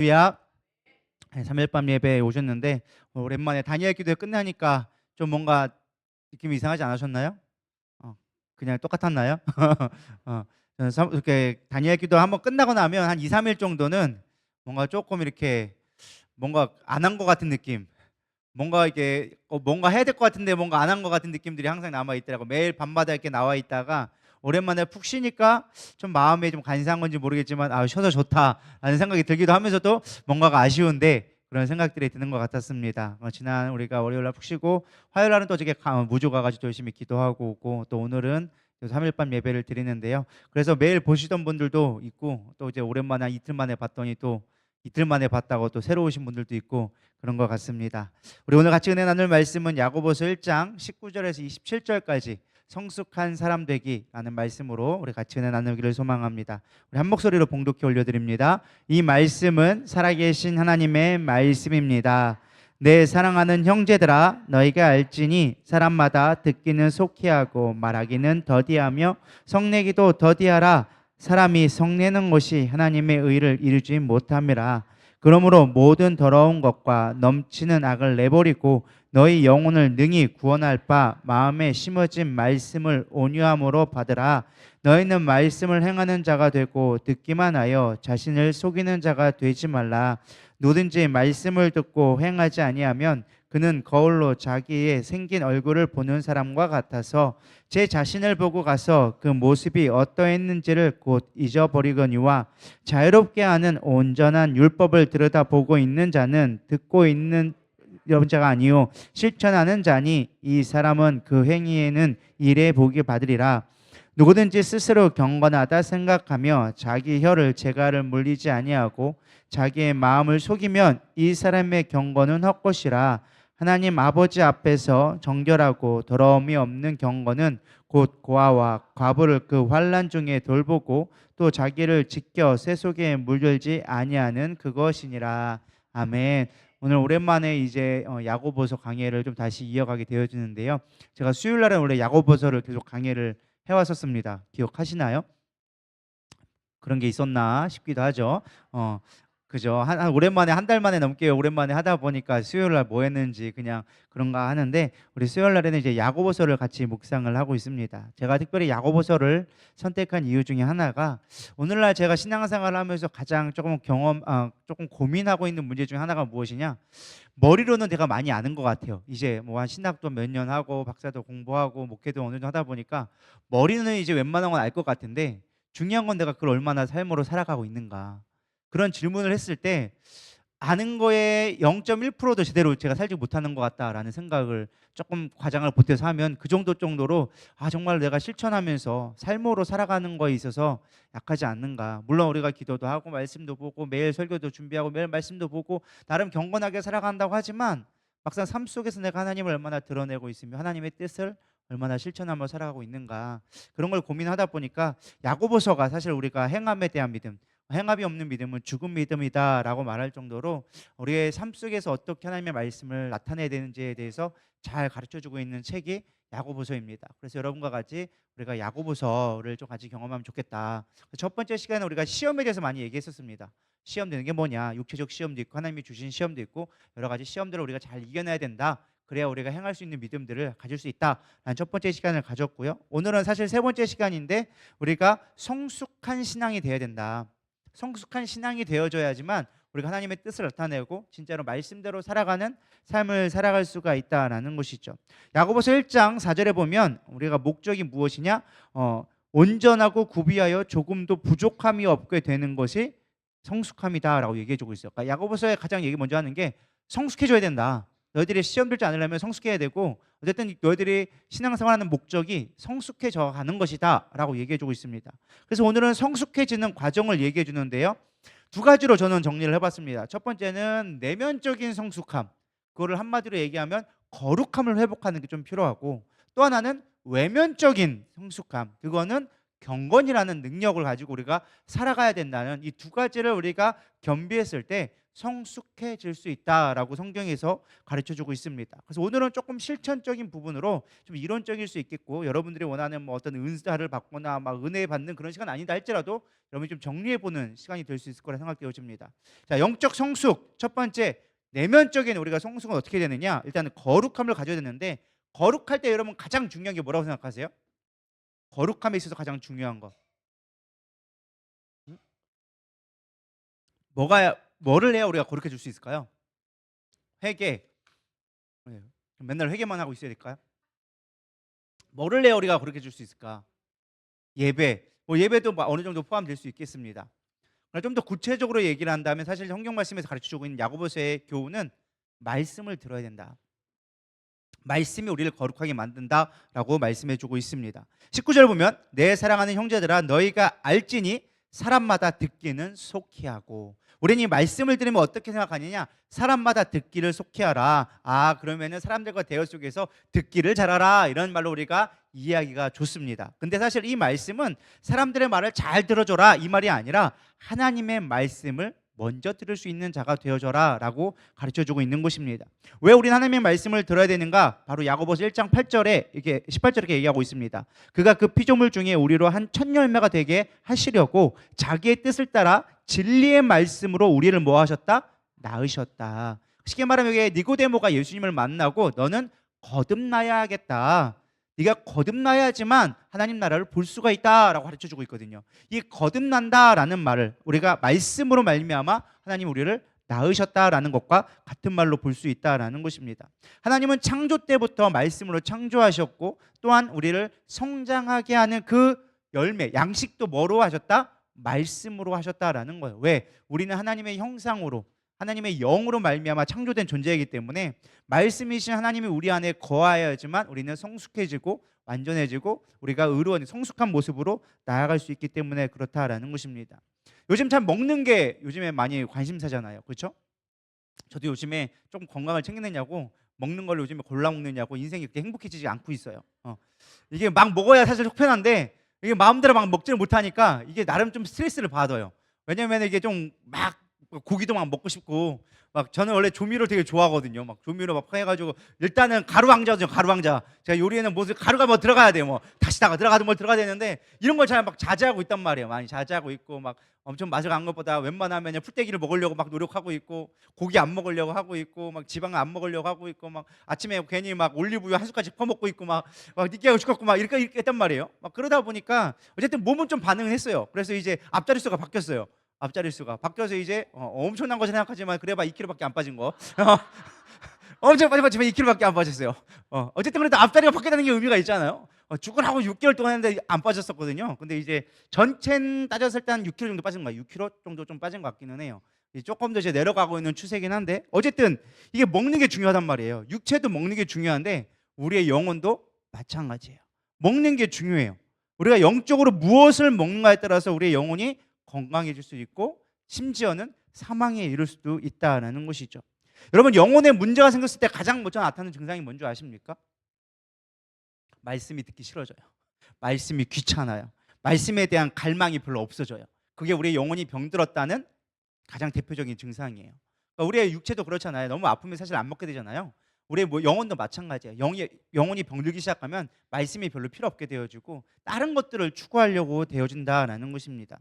할렐루야. 3일 밤 예배에 오셨는데 오랜만에 다니엘 기도회 끝나니까 좀 뭔가 느낌이 이상하지 않으셨나요? 그냥 똑같았나요? 저는 이렇게 다니엘 기도 한번 끝나고 나면 한 2, 3일 정도는 뭔가 조금 이렇게 뭔가 안 한 것 같은 느낌, 뭔가 이게 뭔가 해야 될 것 같은데 뭔가 안 한 것 같은 느낌들이 항상 남아 있더라고. 매일 밤마다 이렇게 나와 있다가 오랜만에 푹 쉬니까 좀 마음에 좀 간사한 건지 모르겠지만 쉬어서 좋다라는 생각이 들기도 하면서도 뭔가가 아쉬운데 그런 생각들이 드는 것 같았습니다. 지난 우리가 월요일 날 푹 쉬고 화요일 날은 또 어저께 무조 가가지고 열심히 기도하고 오고 또 오늘은 3일 밤 예배를 드리는데요. 그래서 매일 보시던 분들도 있고 또 이제 오랜만에 이틀 만에 봤더니 또 이틀 만에 봤다고 또 새로 오신 분들도 있고 그런 것 같습니다. 우리 오늘 같이 은혜 나눌 말씀은 야고보서 1장 19절에서 27절까지 성숙한 사람 되기라는 말씀으로 우리 같이 은혜 나누기를 소망합니다. 우리 한 목소리로 봉독해 올려드립니다. 이 말씀은 살아계신 하나님의 말씀입니다. 내 사랑하는 형제들아, 너희가 알지니 사람마다 듣기는 속히하고 말하기는 더디하며 성내기도 더디하라. 사람이 성내는 것이 하나님의 의를 이루지 못함이라. 그러므로 모든 더러운 것과 넘치는 악을 내버리고 너희 영혼을 능히 구원할 바 마음에 심어진 말씀을 온유함으로 받으라. 너희는 말씀을 행하는 자가 되고 듣기만 하여 자신을 속이는 자가 되지 말라. 누든지 말씀을 듣고 행하지 아니하면 그는 거울로 자기의 생긴 얼굴을 보는 사람과 같아서 제 자신을 보고 가서 그 모습이 어떠했는지를 곧 잊어버리거니와 자유롭게 하는 온전한 율법을 들여다보고 있는 자는 듣고 있는 자가 아니요 실천하는 자니 이 사람은 그 행위에는 일에 복이 받으리라. 누구든지 스스로 경건하다 생각하며 자기 혀를 재갈을 물리지 아니하고 자기의 마음을 속이면 이 사람의 경건은 헛것이라. 하나님 아버지 앞에서 정결하고 더러움이 없는 경건은 곧 고아와 과부를 그 환난 중에 돌보고 또 자기를 지켜 새 속에 물들지 아니하는 그것이니라. 아멘. 오늘 오랜만에 이제 야고보서 강해를 좀 다시 이어가게 되어지는데요. 제가 수요일 날은 원래 야고보서를 계속 강해를 해왔었습니다. 기억하시나요? 그런 게 있었나 싶기도 하죠. 그죠. 오랜만에 한 달 만에 넘게 오랜만에 하다 보니까 수요일 날 뭐 했는지 그냥 그런가 하는데 우리 수요일 날에는 이제 야고보서를 같이 묵상을 하고 있습니다. 제가 특별히 야고보서를 선택한 이유 중에 하나가 오늘날 제가 신앙생활을 하면서 가장 조금 고민하고 있는 문제 중에 하나가 무엇이냐? 머리로는 내가 많이 아는 것 같아요. 이제 뭐 한 신학도 몇 년 하고 박사도 공부하고 목회도 어느 정도 하다 보니까 머리는 이제 웬만한 건 알 것 같은데 중요한 건 내가 그걸 얼마나 삶으로 살아가고 있는가. 그런 질문을 했을 때 아는 거에 0.1%도 제대로 제가 살지 못하는 것 같다라는 생각을 조금 과장을 보태서 하면 그 정도로 정말 내가 실천하면서 삶으로 살아가는 거에 있어서 약하지 않는가. 물론 우리가 기도도 하고 말씀도 보고 매일 설교도 준비하고 매일 말씀도 보고 나름 경건하게 살아간다고 하지만 막상 삶 속에서 내가 하나님을 얼마나 드러내고 있으며 하나님의 뜻을 얼마나 실천하며 살아가고 있는가. 그런 걸 고민하다 보니까 야고보서가 사실 우리가 행함에 대한 믿음, 행함이 없는 믿음은 죽은 믿음이다라고 말할 정도로 우리의 삶 속에서 어떻게 하나님의 말씀을 나타내야 되는지에 대해서 잘 가르쳐주고 있는 책이 야고보서입니다. 그래서 여러분과 같이 우리가 야고보서를 좀 같이 경험하면 좋겠다. 첫 번째 시간에 우리가 시험에 대해서 많이 얘기했었습니다. 시험 되는 게 뭐냐? 육체적 시험도 있고 하나님이 주신 시험도 있고 여러 가지 시험들을 우리가 잘 이겨내야 된다. 그래야 우리가 행할 수 있는 믿음들을 가질 수 있다라는 첫 번째 시간을 가졌고요. 오늘은 사실 세 번째 시간인데 우리가 성숙한 신앙이 되어야 된다. 성숙한 신앙이 되어져야지만 우리가 하나님의 뜻을 나타내고 진짜로 말씀대로 살아가는 삶을 살아갈 수가 있다라는 것이죠. 야고보서 1장 4절에 보면 우리가 목적이 무엇이냐? 온전하고 구비하여 조금도 부족함이 없게 되는 것이 성숙함이다라고 얘기해주고 있어요. 그러니까 야고보서에 가장 얘기 먼저 하는 게 성숙해져야 된다. 너희들이 시험 들지 않으려면 성숙해야 되고 어쨌든 너희들이 신앙생활하는 목적이 성숙해져 가는 것이다 라고 얘기해주고 있습니다. 그래서 오늘은 성숙해지는 과정을 얘기해 주는데요, 두 가지로 저는 정리를 해봤습니다. 첫 번째는 내면적인 성숙함, 그거를 한마디로 얘기하면 거룩함을 회복하는 게 좀 필요하고, 또 하나는 외면적인 성숙함, 그거는 경건이라는 능력을 가지고 우리가 살아가야 된다는 이 두 가지를 우리가 겸비했을 때 성숙해질 수 있다라고 성경에서 가르쳐 주고 있습니다. 그래서 오늘은 조금 실천적인 부분으로 좀 이론적일 수 있겠고, 여러분들이 원하는 뭐 어떤 은사를 받거나 막 은혜 받는 그런 시간 아니다 할지라도 여러분이 좀 정리해 보는 시간이 될 수 있을 거라 생각되어집니다. 자, 영적 성숙 첫 번째, 내면적인 우리가 성숙은 어떻게 되느냐? 일단은 거룩함을 가져야 되는데, 거룩할 때 여러분 가장 중요한 게 뭐라고 생각하세요? 거룩함에 있어서 가장 중요한 거 응? 뭐를 해야 우리가 거룩해질 수 있을까요? 회개. 네. 맨날 회개만 하고 있어야 될까요? 뭐를 해야 우리가 거룩해질 수 있을까? 예배. 뭐 예배도 뭐 어느 정도 포함될 수 있겠습니다. 좀 더 구체적으로 얘기를 한다면 사실 성경 말씀에서 가르쳐주고 있는 야고보서의 교훈은 말씀을 들어야 된다. 말씀이 우리를 거룩하게 만든다라고 말씀해주고 있습니다. 19절 보면 내 사랑하는 형제들아 너희가 알지니 사람마다 듣기는 속히하고, 우리는 이 말씀을 들으면 어떻게 생각하느냐? 사람마다 듣기를 속히하라. 아, 그러면은 사람들과 대화 속에서 듣기를 잘하라, 이런 말로 우리가 이해하기가 좋습니다. 근데 사실 이 말씀은 사람들의 말을 잘 들어줘라 이 말이 아니라 하나님의 말씀을 먼저 들을 수 있는 자가 되어줘라 라고 가르쳐주고 있는 것입니다. 왜 우리는 하나님의 말씀을 들어야 되는가? 바로 야고보서 1장 8절에 이렇게 18절에 이렇게 얘기하고 있습니다. 그가 그 피조물 중에 우리로 한 첫 열매가 되게 하시려고 자기의 뜻을 따라 진리의 말씀으로 우리를 뭐 하셨다? 낳으셨다. 쉽게 말하면 여기 니고데모가 예수님을 만나고 너는 거듭나야겠다, 네가 거듭나야지만 하나님 나라를 볼 수가 있다라고 가르쳐주고 있거든요. 이 거듭난다라는 말을 우리가 말씀으로 말미암아 하나님 우리를 낳으셨다라는 것과 같은 말로 볼 수 있다라는 것입니다. 하나님은 창조 때부터 말씀으로 창조하셨고, 또한 우리를 성장하게 하는 그 열매, 양식도 뭐로 하셨다? 말씀으로 하셨다라는 거예요. 왜? 우리는 하나님의 형상으로, 하나님의 영으로 말미암아 창조된 존재이기 때문에 말씀이신 하나님이 우리 안에 거하여야지만 우리는 성숙해지고 완전해지고 우리가 의로운 성숙한 모습으로 나아갈 수 있기 때문에 그렇다라는 것입니다. 요즘 참 먹는 게 요즘에 많이 관심사잖아요. 그렇죠? 저도 요즘에 좀 건강을 챙기느냐고 먹는 걸 요즘에 골라 먹느냐고 인생이 그렇게 행복해지지 않고 있어요. 이게 막 먹어야 사실 속편한데 이게 마음대로 막 먹지를 못하니까 이게 나름 좀 스트레스를 받아요. 왜냐면 이게 좀 막 고기도 막 먹고 싶고, 막 저는 원래 조미료 되게 좋아하거든요. 막 조미료 막 해가지고 일단은 가루 왕자죠, 가루 왕자. 제가 요리에는 무슨 가루가 뭐 들어가야 돼요. 뭐 다시다가 들어가든 뭘 들어가야 되는데 이런 걸 잘 막 자제하고 있단 말이에요. 많이 자제하고 있고 막 엄청 맛을 간 것보다 웬만하면 풀떼기를 먹으려고 막 노력하고 있고, 고기 안 먹으려고 하고 있고, 막 지방 안 먹으려고 하고 있고, 막 아침에 괜히 막 올리브유 한 숟갈씩 퍼먹고 있고, 막 느끼하고 죽겠고 막 이렇게 했단 말이에요. 막 그러다 보니까 어쨌든 몸은 좀 반응을 했어요. 그래서 이제 앞자릿수가 바뀌었어요. 앞자릿수가 바뀌어서 이제 엄청난 거 생각하지만 그래봐 2kg밖에 안 빠진 거. 엄청 빠져봤지만 2kg밖에 안 빠졌어요. 어쨌든 그래도 앞자리가 바뀌다는 게 의미가 있잖아요. 죽으라고 6개월 동안 했는데 안 빠졌었거든요. 근데 이제 전체 따졌을 때 한 6kg 정도 빠진 거예요. 6kg 정도 좀 빠진 것 같기는 해요. 조금 더 이제 내려가고 있는 추세긴 한데, 어쨌든 이게 먹는 게 중요하단 말이에요. 육체도 먹는 게 중요한데 우리의 영혼도 마찬가지예요. 먹는 게 중요해요. 우리가 영적으로 무엇을 먹는가에 따라서 우리의 영혼이 건강해질 수 있고 심지어는 사망에 이를 수도 있다는 것이죠. 여러분, 영혼에 문제가 생겼을 때 가장 먼저 나타나는 증상이 뭔지 아십니까? 말씀이 듣기 싫어져요. 말씀이 귀찮아요. 말씀에 대한 갈망이 별로 없어져요. 그게 우리의 영혼이 병들었다는 가장 대표적인 증상이에요. 그러니까 우리의 육체도 그렇잖아요. 너무 아프면 사실 안 먹게 되잖아요. 우리의 뭐 영혼도 마찬가지예요. 영혼이 병들기 시작하면 말씀이 별로 필요 없게 되어지고 다른 것들을 추구하려고 되어진다라는 것입니다.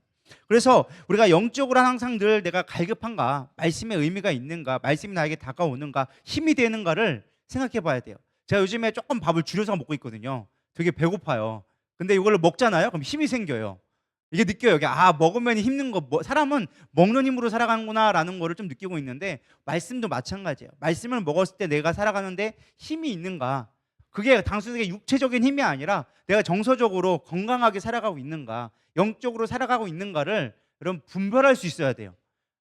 그래서 우리가 영적으로 항상 늘 내가 갈급한가, 말씀의 의미가 있는가, 말씀이 나에게 다가오는가, 힘이 되는가를 생각해 봐야 돼요. 제가 요즘에 조금 밥을 줄여서 먹고 있거든요. 되게 배고파요. 근데 이걸 먹잖아요. 그럼 힘이 생겨요. 이게 느껴요. 이게 먹으면 힘든 거, 사람은 먹는 힘으로 살아가는구나라는 거를 좀 느끼고 있는데, 말씀도 마찬가지예요. 말씀을 먹었을 때 내가 살아가는데 힘이 있는가, 그게 단순하게 육체적인 힘이 아니라 내가 정서적으로 건강하게 살아가고 있는가, 영적으로 살아가고 있는가를 여러분 분별할 수 있어야 돼요.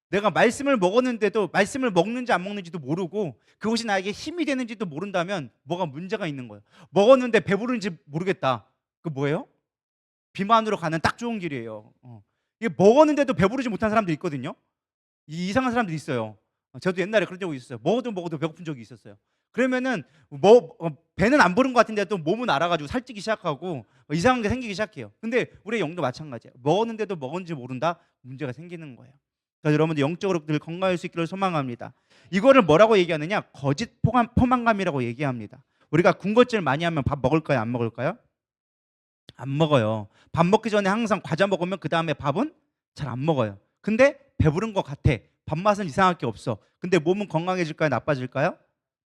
내가 말씀을 먹었는데도 말씀을 먹는지 안 먹는지도 모르고 그것이 나에게 힘이 되는지도 모른다면 뭐가 문제가 있는 거예요. 먹었는데 배부른지 모르겠다. 그 뭐예요? 비만으로 가는 딱 좋은 길이에요. 이게 먹었는데도 배부르지 못한 사람들이 있거든요. 이상한 사람들이 있어요. 저도 옛날에 그런 적이 있었어요. 먹어도 배고픈 적이 있었어요. 그러면은 배는 안 부른 것 같은데 또 몸은 알아가지고 살찌기 시작하고 이상한 게 생기기 시작해요. 근데 우리의 영도 마찬가지예요. 먹었는데도 먹은지 모른다? 문제가 생기는 거예요. 그래서 여러분들 영적으로 늘 건강할 수 있기를 소망합니다. 이거를 뭐라고 얘기하느냐? 거짓 포만감이라고 얘기합니다. 우리가 군것질 많이 하면 밥 먹을까요? 안 먹을까요? 안 먹어요. 밥 먹기 전에 항상 과자 먹으면 그 다음에 밥은 잘 안 먹어요. 근데 배부른 것 같아. 밥맛은 이상할 게 없어. 근데 몸은 건강해질까요? 나빠질까요?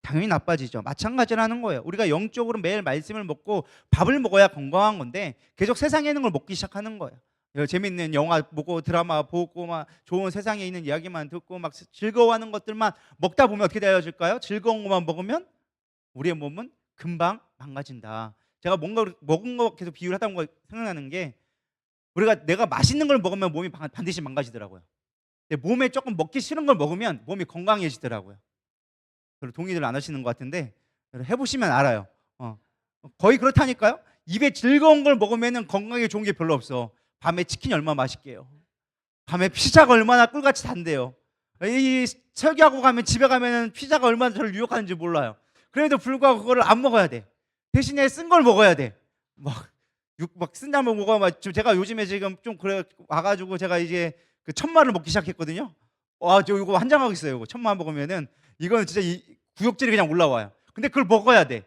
당연히 나빠지죠. 마찬가지라는 거예요. 우리가 영적으로 매일 말씀을 먹고 밥을 먹어야 건강한 건데 계속 세상에 있는 걸 먹기 시작하는 거예요. 재밌는 영화 보고 드라마 보고 막 좋은 세상에 있는 이야기만 듣고 막 즐거워하는 것들만 먹다 보면 어떻게 되어질까요? 즐거운 것만 먹으면 우리의 몸은 금방 망가진다. 제가 뭔가 먹은 거 계속 비유를 하다 보니까 생각나는 게 우리가 내가 맛있는 걸 먹으면 몸이 반드시 망가지더라고요. 근데 몸에 조금 먹기 싫은 걸 먹으면 몸이 건강해지더라고요. 별로 동의를 안 하시는 것 같은데 해보시면 알아요. 거의 그렇다니까요. 입에 즐거운 걸 먹으면 건강에 좋은 게 별로 없어. 밤에 치킨이 얼마나 맛있게요. 밤에 피자가 얼마나 꿀같이 단데요. 이 설교하고 가면 집에 가면 피자가 얼마나 저를 유혹하는지 몰라요. 그래도 불구하고 그거를 안 먹어야 돼. 대신에 쓴 걸 먹어야 돼. 막 쓴다면 먹어. 제가 요즘에 지금 좀 그래 와가지고 제가 이제 그 천마를 먹기 시작했거든요. 저 이거 환장하고 있어요. 이거 천마 먹으면은 이거는 진짜 구역질이 그냥 올라와요. 근데 그걸 먹어야 돼.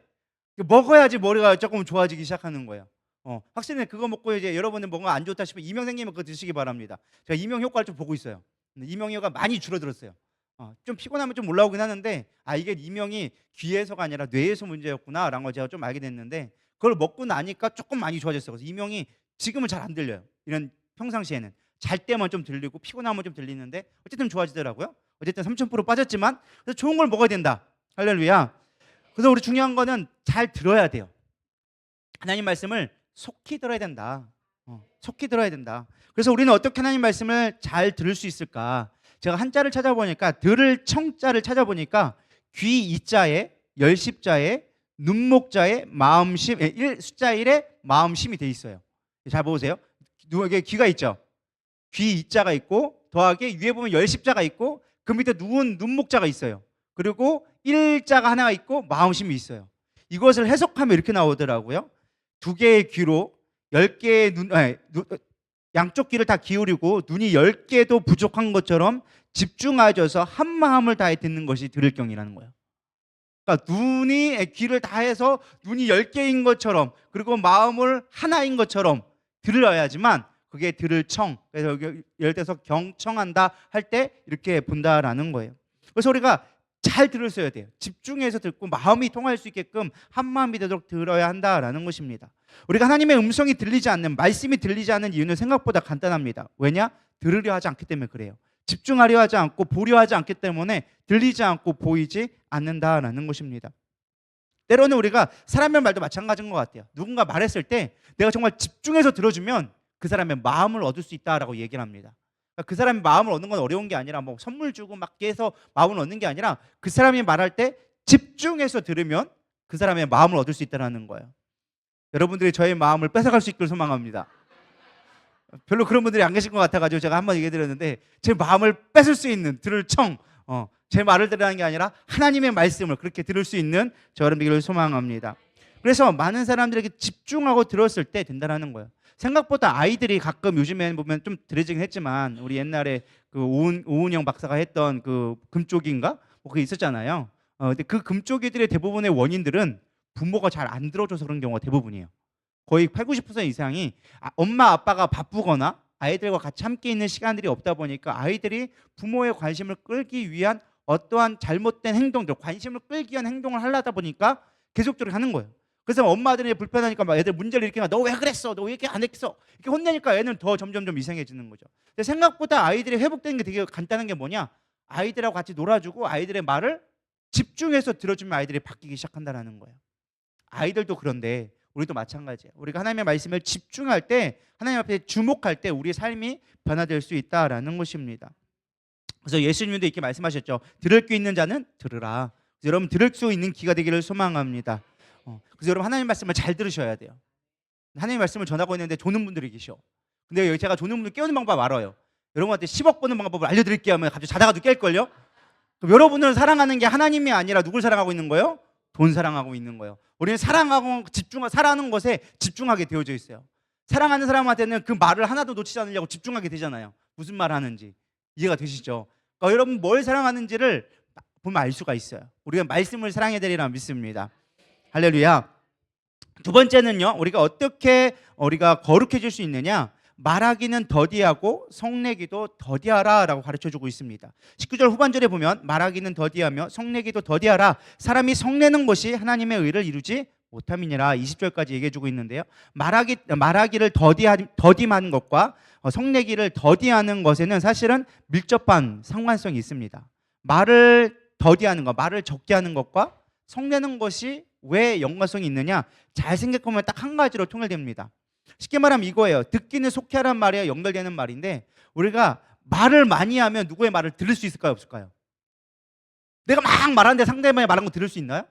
먹어야지 머리가 조금 좋아지기 시작하는 거예요. 확실히 그거 먹고 이제 여러분들 뭔가 안 좋다 싶으면 이명 생기면 그거 드시기 바랍니다. 제가 이명 효과를 좀 보고 있어요. 근데 이명 효과가 많이 줄어들었어요. 좀 피곤하면 좀 올라오긴 하는데 이게 이명이 귀에서가 아니라 뇌에서 문제였구나라는 걸 제가 좀 알게 됐는데 그걸 먹고 나니까 조금 많이 좋아졌어요. 그래서 이명이 지금은 잘 안 들려요. 이런 평상시에는 잘 때만 좀 들리고 피곤하면 좀 들리는데 어쨌든 좋아지더라고요. 어쨌든 3000% 빠졌지만 그래서 좋은 걸 먹어야 된다. 할렐루야. 그래서 우리 중요한 거는 잘 들어야 돼요. 하나님 말씀을 속히 들어야 된다. 속히 들어야 된다. 그래서 우리는 어떻게 하나님 말씀을 잘 들을 수 있을까? 제가 한자를 찾아보니까 들을 청자를 찾아보니까 귀 이자에 열십자에 눈목자에 마음심 숫자 1에 마음심이 돼 있어요. 잘 보세요. 누구에게 귀가 있죠? 귀 이자가 있고 더하기 위에 보면 열십자가 있고 그 밑에 눈목자가 있어요. 그리고 일자가 하나가 있고 마음심이 있어요. 이것을 해석하면 이렇게 나오더라고요. 두 개의 귀로 10개의 양쪽 귀를 다 기울이고 눈이 10개도 부족한 것처럼 집중하여서 한 마음을 다해 듣는 것이 들을 경이라는 거예요. 그러니까 귀를 다해서 눈이 10개인 것처럼 그리고 마음을 하나인 것처럼 들어야지만 그게 들을 청. 그래서 여기 예를 들어서 경청한다 할 때 이렇게 본다라는 거예요. 그래서 우리가 잘 들었어야 돼요. 집중해서 듣고 마음이 통할 수 있게끔 한 마음이 되도록 들어야 한다라는 것입니다. 우리가 하나님의 음성이 들리지 않는 말씀이 들리지 않는 이유는 생각보다 간단합니다. 왜냐? 들으려 하지 않기 때문에 그래요. 집중하려 하지 않고 보려 하지 않기 때문에 들리지 않고 보이지 않는다라는 것입니다. 때로는 우리가 사람의 말도 마찬가지인 것 같아요. 누군가 말했을 때 내가 정말 집중해서 들어주면 그 사람의 마음을 얻을 수 있다라고 얘기를 합니다. 그 사람의 마음을 얻는 건 어려운 게 아니라 뭐 선물 주고 막 해서 마음을 얻는 게 아니라 그 사람이 말할 때 집중해서 들으면 그 사람의 마음을 얻을 수 있다는 거예요. 여러분들이 저의 마음을 뺏어갈 수 있기를 소망합니다. 별로 그런 분들이 안 계신 것 같아가지고 제가 한번 얘기 드렸는데 제 마음을 뺏을 수 있는 들을 청, 제 말을 들으라는 게 아니라 하나님의 말씀을 그렇게 들을 수 있는 저 여러분들을 소망합니다. 그래서 많은 사람들에게 집중하고 들었을 때 된다는 거예요. 생각보다 아이들이 가끔 요즘에 보면 좀 들어지긴 했지만 우리 옛날에 그 오은영 박사가 했던 그 금쪽이인가? 그게 있었잖아요. 근데 그 금쪽이들의 대부분의 원인들은 부모가 잘 안 들어줘서 그런 경우가 대부분이에요. 거의 80~90% 이상이 엄마 아빠가 바쁘거나 아이들과 같이 함께 있는 시간들이 없다 보니까 아이들이 부모의 관심을 끌기 위한 어떠한 잘못된 행동들, 관심을 끌기 위한 행동을 하려다 보니까 계속적으로 하는 거예요. 그래서 엄마들이 불편하니까 막 애들 문제를 일으키면 너 왜 그랬어? 너 왜 이렇게 안 했어? 이렇게 혼내니까 애는 더 점점 이상해지는 거죠. 근데 생각보다 아이들이 회복되는 게 되게 간단한 게 뭐냐? 아이들하고 같이 놀아주고 아이들의 말을 집중해서 들어주면 아이들이 바뀌기 시작한다는 거예요. 아이들도 그런데 우리도 마찬가지예요. 우리가 하나님의 말씀을 집중할 때 하나님 앞에 주목할 때 우리의 삶이 변화될 수 있다라는 것입니다. 그래서 예수님도 이렇게 말씀하셨죠. 들을 귀 있는 자는 들으라. 여러분 들을 수 있는 귀가 되기를 소망합니다. 그래서 여러분 하나님 말씀을 잘 들으셔야 돼요. 하나님 말씀을 전하고 있는데 조는 분들이 계셔. 근데 여기 제가 조는 분들 깨우는 방법 알아요. 여러분한테 10억 버는 방법을 알려드릴게요 하면 갑자기 자다가도 깰걸요? 그럼 여러분을 사랑하는 게 하나님이 아니라 누굴 사랑하고 있는 거예요? 돈 사랑하고 있는 거예요. 우리는 사랑하는 것에 집중하게 되어져 있어요. 사랑하는 사람한테는 그 말을 하나도 놓치지 않으려고 집중하게 되잖아요. 무슨 말 하는지 이해가 되시죠? 그러니까 여러분 뭘 사랑하는지를 보면 알 수가 있어요. 우리가 말씀을 사랑해야 되리라 믿습니다. 할렐루야. 두 번째는요, 우리가 어떻게 우리가 거룩해질 수 있느냐? 말하기는 더디하고 성내기도 더디하라 라고 가르쳐주고 있습니다. 19절 후반절에 보면 말하기는 더디하며 성내기도 더디하라. 사람이 성내는 것이 하나님의 의를 이루지 못함이니라. 20절까지 얘기해주고 있는데요, 말하기를 더디한 것과 성내기를 더디하는 것에는 사실은 밀접한 상관성이 있습니다. 말을 더디하는 것, 말을 적게 하는 것과 성내는 것이 왜 연관성이 있느냐? 잘 생각해보면 딱 한 가지로 통일됩니다. 쉽게 말하면 이거예요. 듣기는 속히하란 말이야 연결되는 말인데, 우리가 말을 많이 하면 누구의 말을 들을 수 있을까요, 없을까요? 내가 막 말하는데 상대방이 말한 거 들을 수 있나요?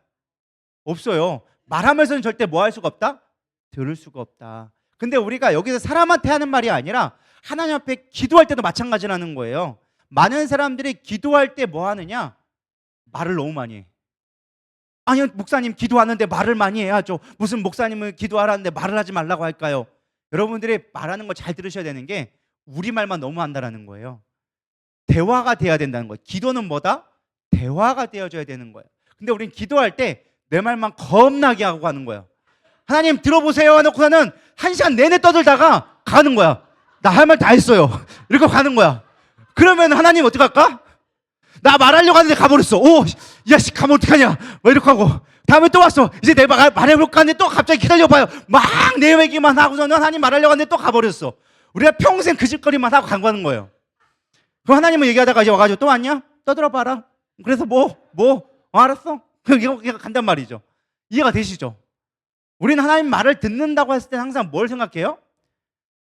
없어요. 말하면서는 절대 뭐 할 수가 없다? 들을 수가 없다. 근데 우리가 여기서 사람한테 하는 말이 아니라 하나님 앞에 기도할 때도 마찬가지라는 거예요. 많은 사람들이 기도할 때 뭐 하느냐? 말을 너무 많이 해. 아니요, 목사님 기도하는데 말을 많이 해야죠. 무슨 목사님은 기도하라는데 말을 하지 말라고 할까요? 여러분들이 말하는 거 잘 들으셔야 되는 게 우리말만 너무 한다는 거예요. 대화가 돼야 된다는 거예요. 기도는 뭐다? 대화가 되어져야 되는 거예요. 근데 우린 기도할 때 내 말만 겁나게 하고 가는 거예요. 하나님 들어보세요 해놓고서는 1시간 내내 떠들다가 가는 거야. 나 할 말 다 했어요. 이렇게 가는 거야. 그러면 하나님 어떻게 할까? 나 말하려고 하는데 가버렸어. 오, 야씨 가면 어떡하냐? 뭐 이렇게 하고 다음에 또 왔어. 이제 내 말해볼까 하는데 또 갑자기 기다려봐요. 막 내 얘기만 하고서는 하나님 말하려고 하는데 또 가버렸어. 우리가 평생 그 짓거리만 하고 가는 거예요. 그럼 하나님은 얘기하다가 이제 와가지고 또 왔냐? 떠들어봐라. 그래서 알았어. 이렇게 간단 말이죠. 이해가 되시죠? 우리는 하나님 말을 듣는다고 했을 때 항상 뭘 생각해요?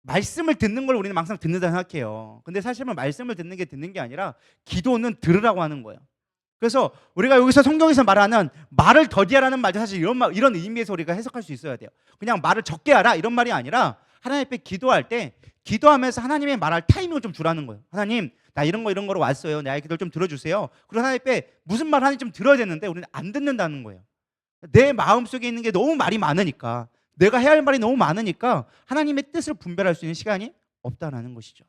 말씀을 듣는 걸 우리는 항상 듣는다 생각해요. 근데 사실은 말씀을 듣는 게 아니라 기도는 들으라고 하는 거예요. 그래서 우리가 여기서 성경에서 말하는 말을 더디하라는 말도 사실 이런 의미에서 우리가 해석할 수 있어야 돼요. 그냥 말을 적게 하라 이런 말이 아니라 하나님 앞에 기도할 때 기도하면서 하나님의 말할 타이밍을 좀 주라는 거예요. 하나님 나 이런 거로 왔어요. 나의 기도를 좀 들어주세요. 그리고 하나님 앞에 무슨 말 하는지 좀 들어야 되는데 우리는 안 듣는다는 거예요. 내 마음속에 있는 게 너무 말이 많으니까, 내가 해야 할 말이 너무 많으니까 하나님의 뜻을 분별할 수 있는 시간이 없다라는 것이죠.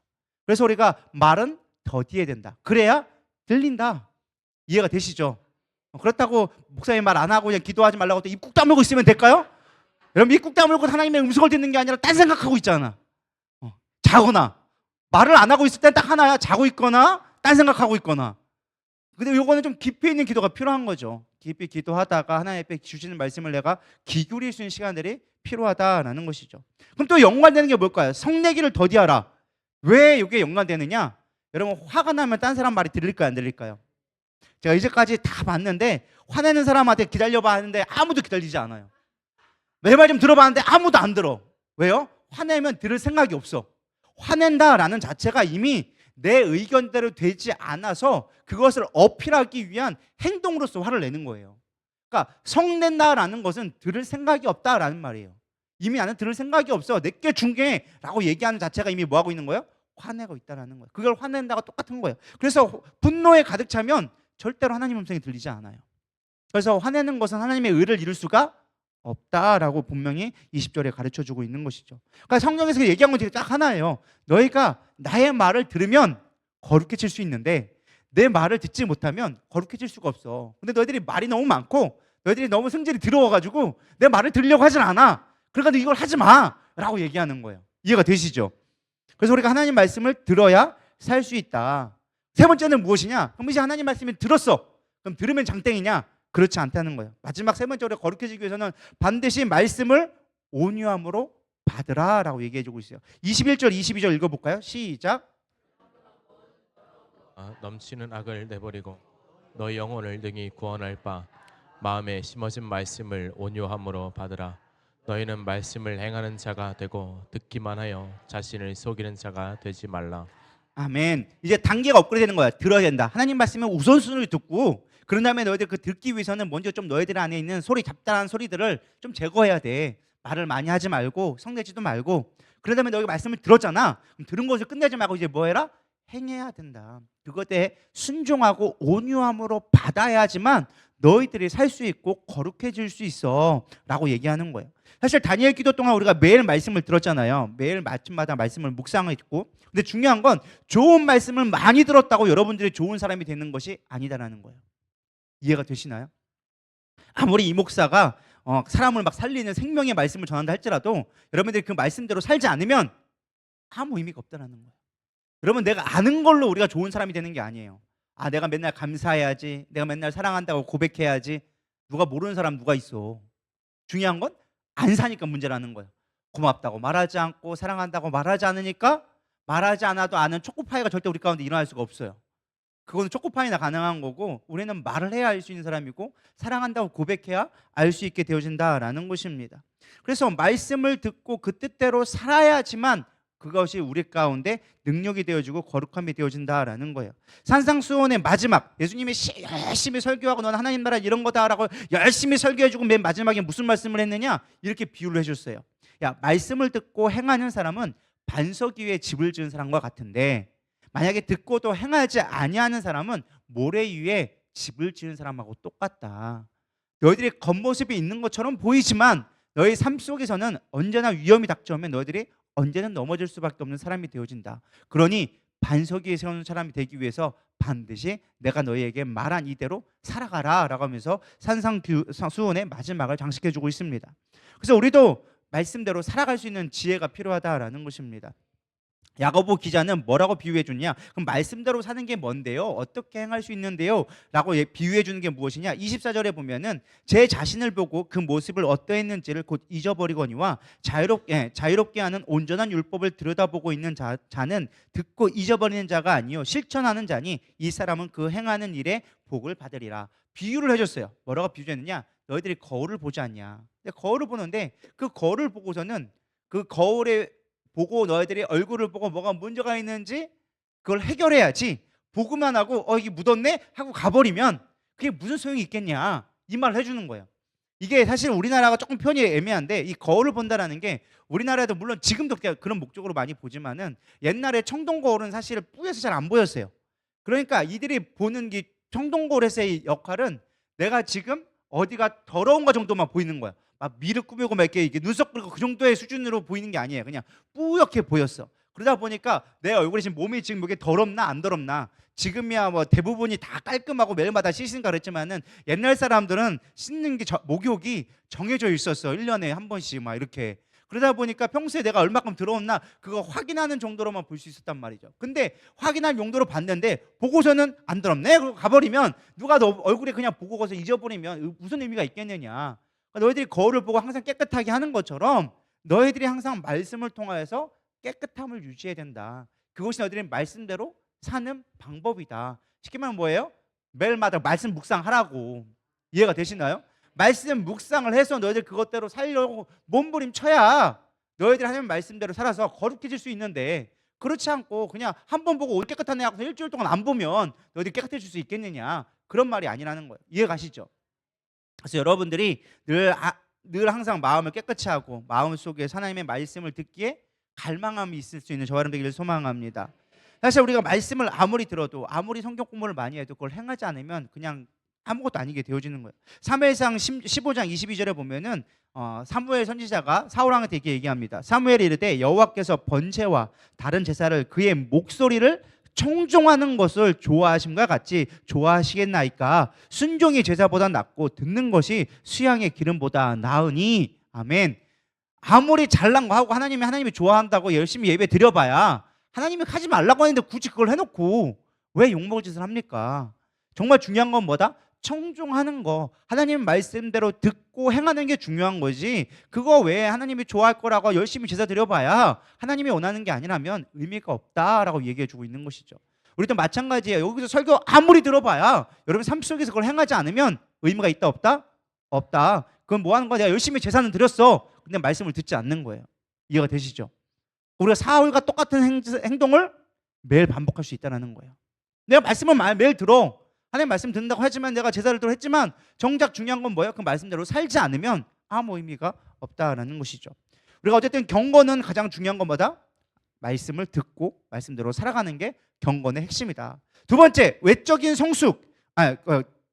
그래서 우리가 말은 더디해야 된다. 그래야 들린다. 이해가 되시죠? 그렇다고 목사님 말 안 하고 그냥 기도하지 말라고 또 입 꾹 다물고 있으면 될까요? 여러분 입 꾹 다물고 하나님의 음성을 듣는 게 아니라 딴 생각하고 있잖아. 자거나 말을 안 하고 있을 땐 딱 하나야. 자고 있거나 딴 생각하고 있거나. 근데 요거는 좀 깊이 있는 기도가 필요한 거죠. 깊이 기도하다가 하나님 앞에 주시는 말씀을 내가 귀 기울일 수 있는 시간들이 필요하다라는 것이죠. 그럼 또 연관되는 게 뭘까요? 성내기를 더디하라. 왜 이게 연관되느냐? 여러분 화가 나면 딴 사람 말이 들릴까요, 안 들릴까요? 제가 이제까지 다 봤는데 화내는 사람한테 기다려봐 하는데 아무도 기다리지 않아요. 내 말 좀 들어봤는데 아무도 안 들어. 왜요? 화내면 들을 생각이 없어. 화낸다라는 자체가 이미 내 의견대로 되지 않아서 그것을 어필하기 위한 행동으로서 화를 내는 거예요. 그러니까 성낸다라는 것은 들을 생각이 없다라는 말이에요. 이미 나는 들을 생각이 없어. 내게 중요해 라고 얘기하는 자체가 이미 뭐하고 있는 거예요? 화내고 있다라는 거예요. 그걸 화낸다가 똑같은 거예요. 그래서 분노에 가득 차면 절대로 하나님 음성이 들리지 않아요. 그래서 화내는 것은 하나님의 의를 이룰 수가 없다라고 분명히 20절에 가르쳐주고 있는 것이죠. 그러니까 성경에서 얘기한 건 딱 하나예요. 너희가 나의 말을 들으면 거룩해질 수 있는데 내 말을 듣지 못하면 거룩해질 수가 없어. 근데 너희들이 말이 너무 많고 너희들이 너무 성질이 더러워가지고 내 말을 들으려고 하진 않아. 그러니까 이걸 하지 마라고 얘기하는 거예요. 이해가 되시죠? 그래서 우리가 하나님 말씀을 들어야 살 수 있다. 세 번째는 무엇이냐? 그럼 이제 하나님 말씀을 들었어. 그럼 들으면 장땡이냐? 그렇지 않다는 거예요. 마지막 세 번째로 거룩해지기 위해서는 반드시 말씀을 온유함으로 받으라라고 얘기해주고 있어요. 21절 22절 읽어볼까요? 시작. 넘치는 악을 내버리고 너희 영혼을 능히 구원할 바 마음에 심어진 말씀을 온유함으로 받으라. 너희는 말씀을 행하는 자가 되고 듣기만 하여 자신을 속이는 자가 되지 말라. 아멘. 이제 단계가 업그레이드 되는 거야. 들어야 된다. 하나님 말씀은 우선순위를 듣고 그런 다음에 너희들 그 듣기 위해서는 먼저 좀 너희들 안에 있는 잡다한 소리들을 좀 제거해야 돼. 말을 많이 하지 말고 성내지도 말고. 그런 다음에 너희가 말씀을 들었잖아. 그럼 들은 것을 끝내지 말고 이제 뭐 해라? 행해야 된다. 그것에 순종하고 온유함으로 받아야지만 너희들이 살 수 있고 거룩해질 수 있어 라고 얘기하는 거예요. 사실 다니엘 기도 동안 우리가 매일 말씀을 들었잖아요. 매일 아침마다 말씀을 묵상했고, 근데 중요한 건 좋은 말씀을 많이 들었다고 여러분들이 좋은 사람이 되는 것이 아니다라는 거예요. 이해가 되시나요? 아무리 이 목사가 사람을 막 살리는 생명의 말씀을 전한다 할지라도 여러분들이 그 말씀대로 살지 않으면 아무 의미가 없다는 거예요. 여러분, 내가 아는 걸로 우리가 좋은 사람이 되는 게 아니에요. 아, 내가 맨날 감사해야지, 내가 맨날 사랑한다고 고백해야지. 누가 모르는 사람 누가 있어. 중요한 건 안 사니까 문제라는 거예요. 고맙다고 말하지 않고 사랑한다고 말하지 않으니까 말하지 않아도 아는 초코파이가 절대 우리 가운데 일어날 수가 없어요. 그거는 초코파이나 가능한 거고, 우리는 말을 해야 알 수 있는 사람이고 사랑한다고 고백해야 알 수 있게 되어진다라는 것입니다. 그래서 말씀을 듣고 그 뜻대로 살아야지만 그것이 우리 가운데 능력이 되어지고 거룩함이 되어진다라는 거예요. 산상수훈의 마지막, 예수님이 열심히 설교하고 넌 하나님 나라 이런 거다라고 열심히 설교해주고 맨 마지막에 무슨 말씀을 했느냐, 이렇게 비유를 해줬어요. 야, 말씀을 듣고 행하는 사람은 반석 위에 집을 지은 사람과 같은데, 만약에 듣고도 행하지 아니하는 사람은 모래 위에 집을 지은 사람하고 똑같다. 너희들이 겉모습이 있는 것처럼 보이지만 너희 삶 속에서는 언제나 위험이 닥쳐오면 너희들이 언제는 넘어질 수밖에 없는 사람이 되어진다. 그러니 반석 위에 세우는 사람이 되기 위해서 반드시 내가 너희에게 말한 이대로 살아가라 라고 하면서 산상수훈의 마지막을 장식해주고 있습니다. 그래서 우리도 말씀대로 살아갈 수 있는 지혜가 필요하다라는 것입니다. 야고보 기자는 뭐라고 비유해 주냐? 그럼 말씀대로 사는 게 뭔데요? 어떻게 행할 수 있는데요? 라고 비유해 주는 게 무엇이냐? 24절에 보면은 제 자신을 보고 그 모습을 어떠했는지를 곧 잊어버리거니와 자유롭게 하는 온전한 율법을 들여다보고 있는 자는 듣고 잊어버리는 자가 아니요 실천하는 자니 이 사람은 그 행하는 일에 복을 받으리라. 비유를 해줬어요. 뭐라고 비유했느냐? 너희들이 거울을 보지 않냐? 거울을 보는데 그 거울을 보고서는 그 거울에 보고 너희들이 얼굴을 보고 뭐가 문제가 있는지 그걸 해결해야지, 보고만 하고 이게 묻었네 하고 가버리면 그게 무슨 소용이 있겠냐, 이 말을 해주는 거예요. 이게 사실 우리나라가 조금 편이 애매한데, 이 거울을 본다라는 게 우리나라에도 물론 지금도 그런 목적으로 많이 보지만은 옛날에 청동 거울은 사실 뿌여서 잘 안 보였어요. 그러니까 이들이 보는 게 청동 거울에서의 역할은 내가 지금 어디가 더러운 거 정도만 보이는 거야. 막 미를 꾸미고 막 이렇게 눈썹 그리고 그 정도의 수준으로 보이는 게 아니에요. 그냥 뿌옇게 보였어. 그러다 보니까 내 얼굴이 지금 몸이 지금 이게 더럽나 안 더럽나, 지금이야 뭐 대부분이 다 깔끔하고 매일마다 씻으니까 그랬지만은 옛날 사람들은 씻는 게 목욕이 정해져 있었어. 1년에 한 번씩 막 이렇게. 그러다 보니까 평소에 내가 얼마큼 더러웠나 그거 확인하는 정도로만 볼 수 있었단 말이죠. 근데 확인할 용도로 봤는데 보고서는 안 더럽네? 그리고 가버리면, 누가 너 얼굴에 그냥 보고 가서 잊어버리면 무슨 의미가 있겠느냐. 너희들이 거울을 보고 항상 깨끗하게 하는 것처럼 너희들이 항상 말씀을 통하여서 깨끗함을 유지해야 된다. 그것이 너희들이 말씀대로 사는 방법이다. 쉽게 말하면 뭐예요? 매일마다 말씀 묵상하라고. 이해가 되시나요? 말씀 묵상을 해서 너희들 그것대로 살려고 몸부림쳐야 너희들이 하나님 말씀대로 살아서 거룩해질 수 있는데, 그렇지 않고 그냥 한 번 보고 올 깨끗하네 하고 일주일 동안 안 보면 너희들이 깨끗해질 수 있겠느냐, 그런 말이 아니라는 거예요. 이해 가시죠? 그래서 여러분들이 늘 항상 마음을 깨끗이 하고 마음속에 하나님의 말씀을 듣기에 갈망함이 있을 수 있는 저와 여러분 되기를 소망합니다. 사실 우리가 말씀을 아무리 들어도, 아무리 성경 공부를 많이 해도 그걸 행하지 않으면 그냥 아무것도 아니게 되어지는 거예요. 사무엘상 15장 22절에 보면은 사무엘 선지자가 사울왕한테 이렇게 얘기합니다. 사무엘이 이르되 여호와께서 번제와 다른 제사를 그의 목소리를 청종하는 것을 좋아하심과 같이 좋아하시겠나이까. 순종이 제사보다 낫고 듣는 것이 수양의 기름보다 나으니. 아멘. 아무리 잘난 거 하고 하나님이 좋아한다고 열심히 예배 드려봐야 하나님이 하지 말라고 하는데 굳이 그걸 해놓고 왜 욕먹을 짓을 합니까? 정말 중요한 건 뭐다? 청종하는 거, 하나님 말씀대로 듣고 행하는 게 중요한 거지, 그거 외에 하나님이 좋아할 거라고 열심히 제사 드려봐야 하나님이 원하는 게 아니라면 의미가 없다라고 얘기해 주고 있는 것이죠. 우리도 마찬가지예요. 여기서 설교 아무리 들어봐야 여러분 삶 속에서 그걸 행하지 않으면 의미가 있다 없다? 없다. 그건 뭐 하는 거야? 내가 열심히 제사는 드렸어. 근데 말씀을 듣지 않는 거예요. 이해가 되시죠? 우리가 사울과 똑같은 행동을 매일 반복할 수 있다는 거예요. 내가 말씀을 매일 들어. 하나님 말씀 듣는다고 하지만, 내가 제사를 또 했지만 정작 중요한 건 뭐예요? 그 말씀대로 살지 않으면 아무 의미가 없다라는 것이죠. 우리가 어쨌든 경건은 가장 중요한 건 뭐다? 말씀을 듣고 말씀대로 살아가는 게 경건의 핵심이다. 두 번째, 외적인 성숙.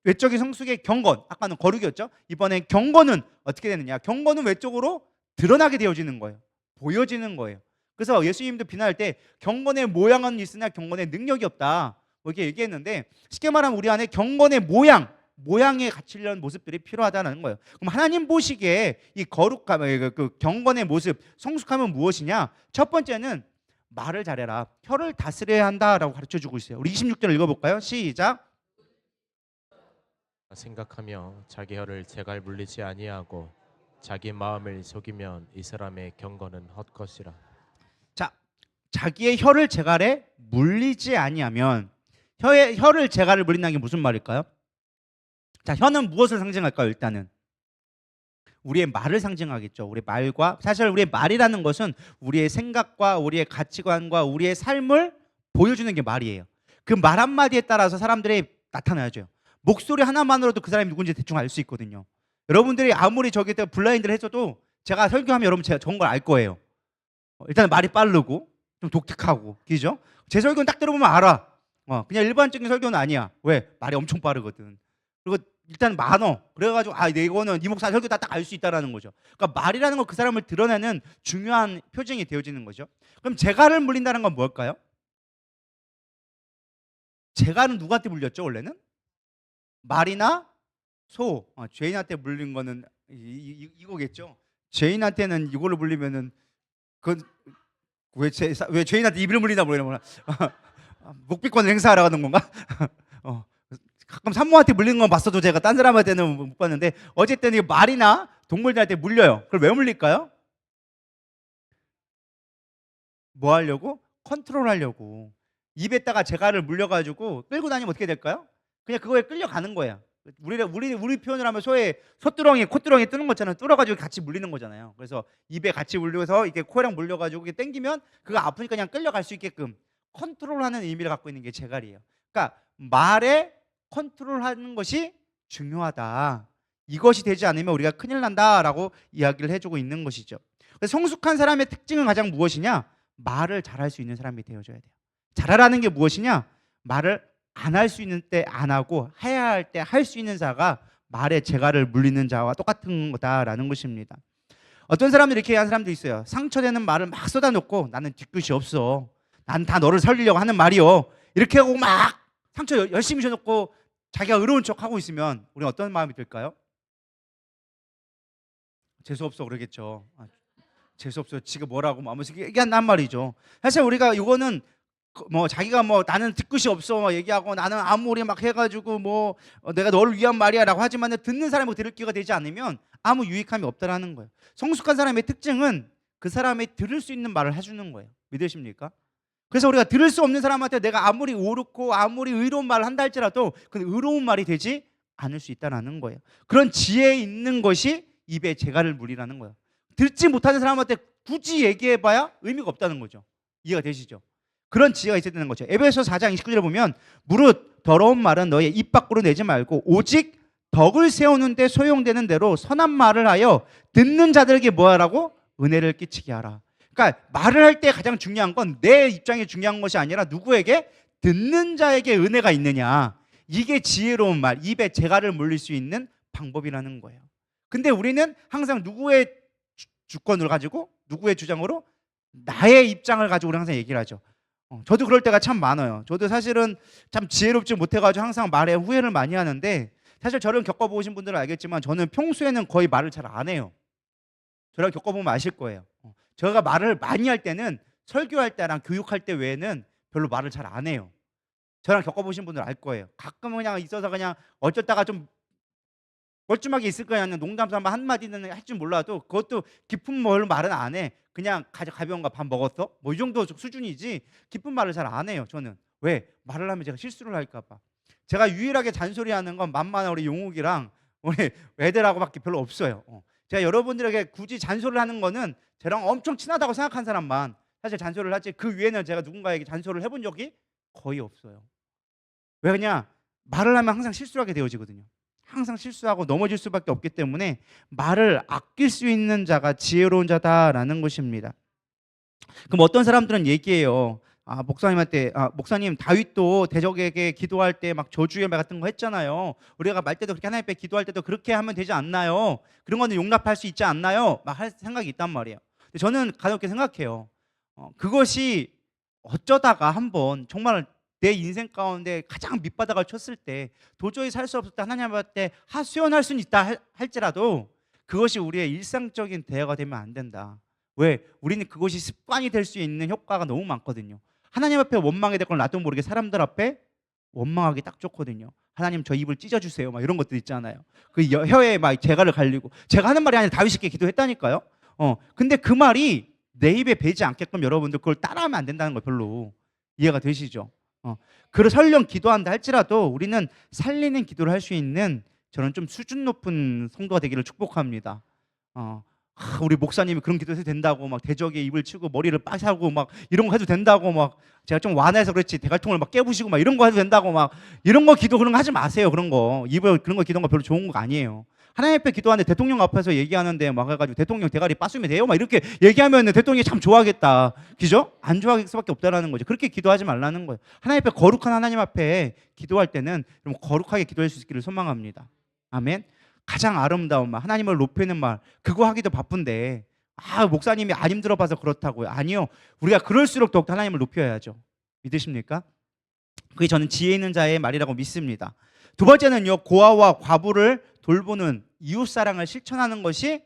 외적인 성숙의 경건, 아까는 거룩이었죠. 이번엔 경건은 어떻게 되느냐? 경건은 외적으로 드러나게 되어지는 거예요. 보여지는 거예요. 그래서 예수님도 비난할 때 경건의 모양은 있으나 경건의 능력이 없다, 뭐 이렇게 얘기했는데, 쉽게 말하면 우리 안에 경건의 모양에 갖추려는 모습들이 필요하다는 거예요. 그럼 하나님 보시기에 이 거룩함, 그 경건의 모습, 성숙함은 무엇이냐? 첫 번째는 말을 잘해라, 혀를 다스려야 한다라고 가르쳐주고 있어요. 우리 26절 읽어볼까요? 시작. 생각하며 자기 혀를 제갈 물리지 아니하고 자기 마음을 속이면 이 사람의 경건은 헛것이라. 자, 자기의 혀를 제갈에 물리지 아니하면, 혀를 제갈을 물린다는 게 무슨 말일까요? 자, 혀는 무엇을 상징할까요? 일단은 우리의 말을 상징하겠죠. 우리 말과, 사실 우리의 말이라는 것은 우리의 생각과 우리의 가치관과 우리의 삶을 보여주는 게 말이에요. 그 말 한마디에 따라서 사람들이 나타나야죠. 목소리 하나만으로도 그 사람이 누군지 대충 알 수 있거든요. 여러분들이 아무리 저기 때 블라인드를 해줘도 제가 설교하면 여러분 제가 좋은 걸 알 거예요. 일단 말이 빠르고 좀 독특하고, 그죠? 제 설교는 딱 들어보면 알아. 그냥 일반적인 설교는 아니야. 왜? 말이 엄청 빠르거든. 그리고 일단 많어. 그래가지고 이거는 이 목사 설교다 딱 알 수 있다라는 거죠. 그러니까 말이라는 건 그 사람을 드러내는 중요한 표징이 되어지는 거죠. 그럼 제갈을 물린다는 건 뭘까요? 제갈은 누구한테 물렸죠 원래는? 말이나 소. 죄인한테 물린 거는 이거겠죠. 죄인한테는 이걸로 물리면은 그건 왜 죄인한테 입을 물리나 모르겠구나. 묵비권을 행사하러 가는 건가? 가끔 산모한테 물리는 건 봤어도 제가 딴 사람한테는 못 봤는데, 어쨌든 이 말이나 동물들한테 물려요. 그걸 왜 물릴까요? 뭐 하려고? 컨트롤하려고. 입에다가 제갈을 물려가지고 끌고 다니면 어떻게 될까요? 그냥 그거에 끌려가는 거야. 우리 표현을 하면 소뚜렁이 콧뚜렁이 뜨는 것처럼 뚫어가지고 같이 물리는 거잖아요. 그래서 입에 같이 물려서 이렇게 코랑 물려가지고 이게 당기면 그거 아프니까 그냥 끌려갈 수 있게끔 컨트롤하는 의미를 갖고 있는 게 제갈이에요. 그러니까 말에 컨트롤하는 것이 중요하다. 이것이 되지 않으면 우리가 큰일 난다라고 이야기를 해주고 있는 것이죠. 그래서 성숙한 사람의 특징은 가장 무엇이냐? 말을 잘할 수 있는 사람이 되어줘야 돼요. 잘하라는 게 무엇이냐? 말을 안 할 수 있는 때 안 하고 해야 할 때 할 수 있는 자가 말에 제갈을 물리는 자와 똑같은 거다라는 것입니다. 어떤 사람들이 이렇게 하는 사람도 있어요. 상처되는 말을 막 쏟아놓고 나는 뒤끝이 없어, 난 다 너를 살리려고 하는 말이요, 이렇게 하고 막 상처 열심히 줘놓고 자기가 의로운 척 하고 있으면 우리는 어떤 마음이 들까요? 재수없어 그러겠죠. 재수없어 지가 뭐라고 하면서 얘기한단 말이죠. 사실 우리가 이거는 뭐 자기가 뭐 나는 뒤끝이 없어 막 얘기하고 나는 아무리 막 해가지고 뭐 내가 너를 위한 말이야라고 하지만 듣는 사람이 들을 기회가 되지 않으면 아무 유익함이 없다라는 거예요. 성숙한 사람의 특징은 그 사람이 들을 수 있는 말을 해주는 거예요. 믿으십니까? 그래서 우리가 들을 수 없는 사람한테 내가 아무리 옳고 아무리 의로운 말을 한다 할지라도 그 의로운 말이 되지 않을 수 있다는 거예요. 그런 지혜 있는 것이 입에 제갈을 물이라는 거예요. 듣지 못하는 사람한테 굳이 얘기해봐야 의미가 없다는 거죠. 이해가 되시죠? 그런 지혜가 있어야 되는 거죠. 에베소 4장 29절에 보면 무릇 더러운 말은 너의 입 밖으로 내지 말고 오직 덕을 세우는 데 소용되는 대로 선한 말을 하여 듣는 자들에게 뭐하라고? 은혜를 끼치게 하라. 그러니까 말을 할 때 가장 중요한 건 내 입장이 중요한 것이 아니라 누구에게? 듣는 자에게 은혜가 있느냐. 이게 지혜로운 말, 입에 제갈을 물릴 수 있는 방법이라는 거예요. 근데 우리는 항상 누구의 주권을 가지고 누구의 주장으로? 나의 입장을 가지고 우리 항상 얘기를 하죠. 저도 그럴 때가 참 많아요. 저도 사실은 참 지혜롭지 못해가지고 항상 말에 후회를 많이 하는데, 사실 저를 겪어보신 분들은 알겠지만 저는 평소에는 거의 말을 잘 안 해요. 저랑 겪어보면 아실 거예요. 제가 말을 많이 할 때는 설교할 때랑 교육할 때 외에는 별로 말을 잘 안 해요. 저랑 겪어보신 분들 알 거예요. 가끔 그냥 있어서 그냥 어쩌다가 좀 멀쩡하게 있을 거야. 농담삼아 한마디는 할 줄 몰라도 그것도 깊은 말은 안 해. 그냥 가벼운 거 밥 먹었어? 뭐 이 정도 수준이지 깊은 말을 잘 안 해요. 저는. 왜? 말을 하면 제가 실수를 할까 봐. 제가 유일하게 잔소리하는 건 만만한 우리 용욱이랑 우리 애들하고밖에 별로 없어요. 제가 여러분들에게 굳이 잔소리를 하는 거는 저랑 엄청 친하다고 생각한 사람만 사실 잔소리를 하지, 그 위에는 제가 누군가에게 잔소리를 해본 적이 거의 없어요. 왜? 그냥 말을 하면 항상 실수하게 되어지거든요. 항상 실수하고 넘어질 수밖에 없기 때문에 말을 아낄 수 있는 자가 지혜로운 자다라는 것입니다. 그럼 어떤 사람들은 얘기해요. 목사님 다윗도 대적에게 기도할 때 막 저주의 말 같은 거 했잖아요. 우리가 말 때도 그렇게 하나님 앞에 기도할 때도 그렇게 하면 되지 않나요? 그런 거는 용납할 수 있지 않나요? 막 할 생각이 있단 말이에요. 근데 저는 가볍게 생각해요. 그것이 어쩌다가 한번 정말 내 인생 가운데 가장 밑바닥을 쳤을 때 도저히 살 수 없을 때 하나님 앞에 하소연할 수는 있다 할지라도 그것이 우리의 일상적인 대화가 되면 안 된다. 왜? 우리는 그것이 습관이 될 수 있는 효과가 너무 많거든요. 하나님 앞에 원망이 됐건 나도 모르게 사람들 앞에 원망하기 딱 좋거든요. 하나님 저 입을 찢어주세요. 막 이런 것들 있잖아요. 그 혀에 막 재갈을 갈리고 제가 하는 말이 아니라 다윗에게 기도했다니까요. 근데 그 말이 내 입에 배지 않게끔 여러분들 그걸 따라하면 안 된다는 거 별로 이해가 되시죠? 그를 설령 기도한다 할지라도 우리는 살리는 기도를 할 수 있는 저는 좀 수준 높은 성도가 되기를 축복합니다. 우리 목사님이 그런 기도해도 된다고 막 대적에 입을 치고 머리를 빠사고 막 이런 거 해도 된다고 막 제가 좀 완해서 그렇지 대갈통을 막 깨부시고 막 이런 거 해도 된다고 막 이런 거 기도 그런 거 하지 마세요. 그런 거 입을 그런 거 기도한 거 별로 좋은 거 아니에요. 하나님 앞에 기도하는데 대통령 앞에서 얘기하는데 막 해가지고 대통령 대가리 빠수면 돼요 막 이렇게 얘기하면 대통령이 참 좋아하겠다, 그죠? 안 좋아할 수밖에 없다라는 거죠. 그렇게 기도하지 말라는 거예요. 하나님 앞에 거룩한 하나님 앞에 기도할 때는 좀 거룩하게 기도할 수 있기를 소망합니다. 아멘. 가장 아름다운 말, 하나님을 높이는 말, 그거 하기도 바쁜데 목사님이 안 힘들어 봐서 그렇다고요. 아니요. 우리가 그럴수록 더욱 하나님을 높여야죠. 믿으십니까? 그게 저는 지혜 있는 자의 말이라고 믿습니다. 두 번째는요, 고아와 과부를 돌보는 이웃사랑을 실천하는 것이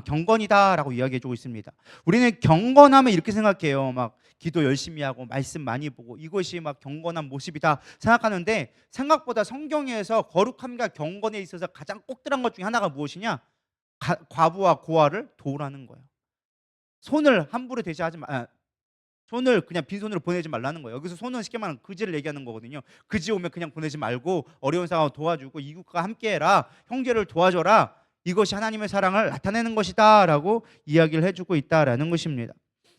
경건이다라고 이야기해주고 있습니다. 우리는 경건하면 이렇게 생각해요. 막 기도 열심히 하고 말씀 많이 보고 이것이 막 경건한 모습이다 생각하는데, 생각보다 성경에서 거룩함과 경건에 있어서 가장 꼭 들어간 것 중에 하나가 무엇이냐? 과부와 고아를 도우라는 거예요. 손을 함부로 대시하지 마. 손을 그냥 빈손으로 보내지 말라는 거예요. 여기서 손은 쉽게 말하면 그지를 얘기하는 거거든요. 그지 오면 그냥 보내지 말고 어려운 상황을 도와주고 이웃과 함께해라, 형제를 도와줘라. 이것이 하나님의 사랑을 나타내는 것이다 라고 이야기를 해주고 있다라는 것입니다.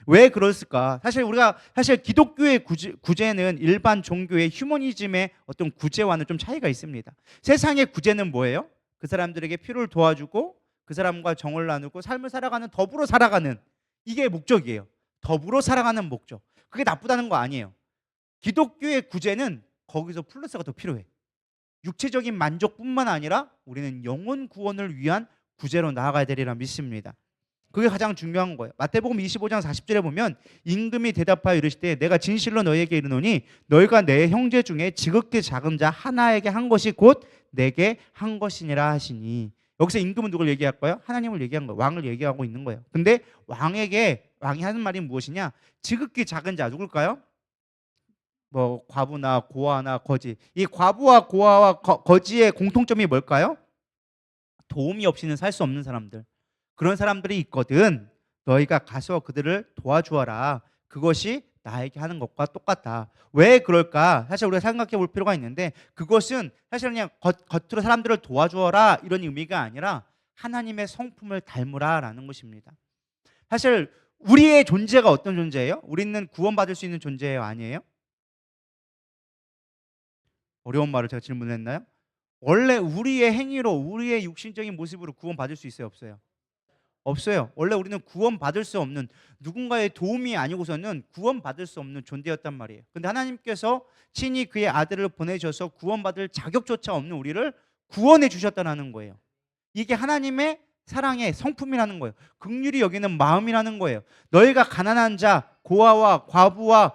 왜 그랬을까? 사실 기독교의 구제는 일반 종교의 휴머니즘의 어떤 구제와는 좀 차이가 있습니다. 세상의 구제는 뭐예요? 그 사람들에게 필요를 도와주고 그 사람과 정을 나누고 삶을 살아가는, 더불어 살아가는, 이게 목적이에요. 더불어 살아가는 목적. 그게 나쁘다는 거 아니에요. 기독교의 구제는 거기서 플러스가 더 필요해. 육체적인 만족뿐만 아니라 우리는 영혼 구원을 위한 구제로 나아가야 되리라 믿습니다. 그게 가장 중요한 거예요. 마태복음 25장 40절에 보면 임금이 대답하여 이르시되 내가 진실로 너희에게 이르노니 너희가 내 형제 중에 지극히 작은 자 하나에게 한 것이 곧 내게 한 것이니라 하시니, 여기서 임금은 누굴 얘기할까요? 하나님을 얘기한 거예요. 왕을 얘기하고 있는 거예요. 근데 왕이 하는 말이 무엇이냐? 지극히 작은 자 누굴까요? 뭐 과부나 고아나 거지. 이 과부와 고아와 거지의 공통점이 뭘까요? 도움이 없이는 살 수 없는 사람들. 그런 사람들이 있거든. 너희가 가서 그들을 도와주어라. 그것이 나에게 하는 것과 똑같다. 왜 그럴까? 사실 우리가 생각해 볼 필요가 있는데, 그것은 사실 그냥 겉으로 사람들을 도와주어라 이런 의미가 아니라 하나님의 성품을 닮으라라는 것입니다. 사실 우리의 존재가 어떤 존재예요? 우리는 구원받을 수 있는 존재예요, 아니에요? 어려운 말을 제가 질문했나요? 원래 우리의 행위로, 우리의 육신적인 모습으로 구원받을 수 있어요, 없어요? 없어요. 원래 우리는 구원받을 수 없는, 누군가의 도움이 아니고서는 구원받을 수 없는 존재였단 말이에요. 근데 하나님께서 친히 그의 아들을 보내셔서 구원받을 자격조차 없는 우리를 구원해 주셨다는 거예요. 이게 하나님의 사랑의 성품이라는 거예요. 긍휼히 여기는 마음이라는 거예요. 너희가 가난한 자, 고아와 과부와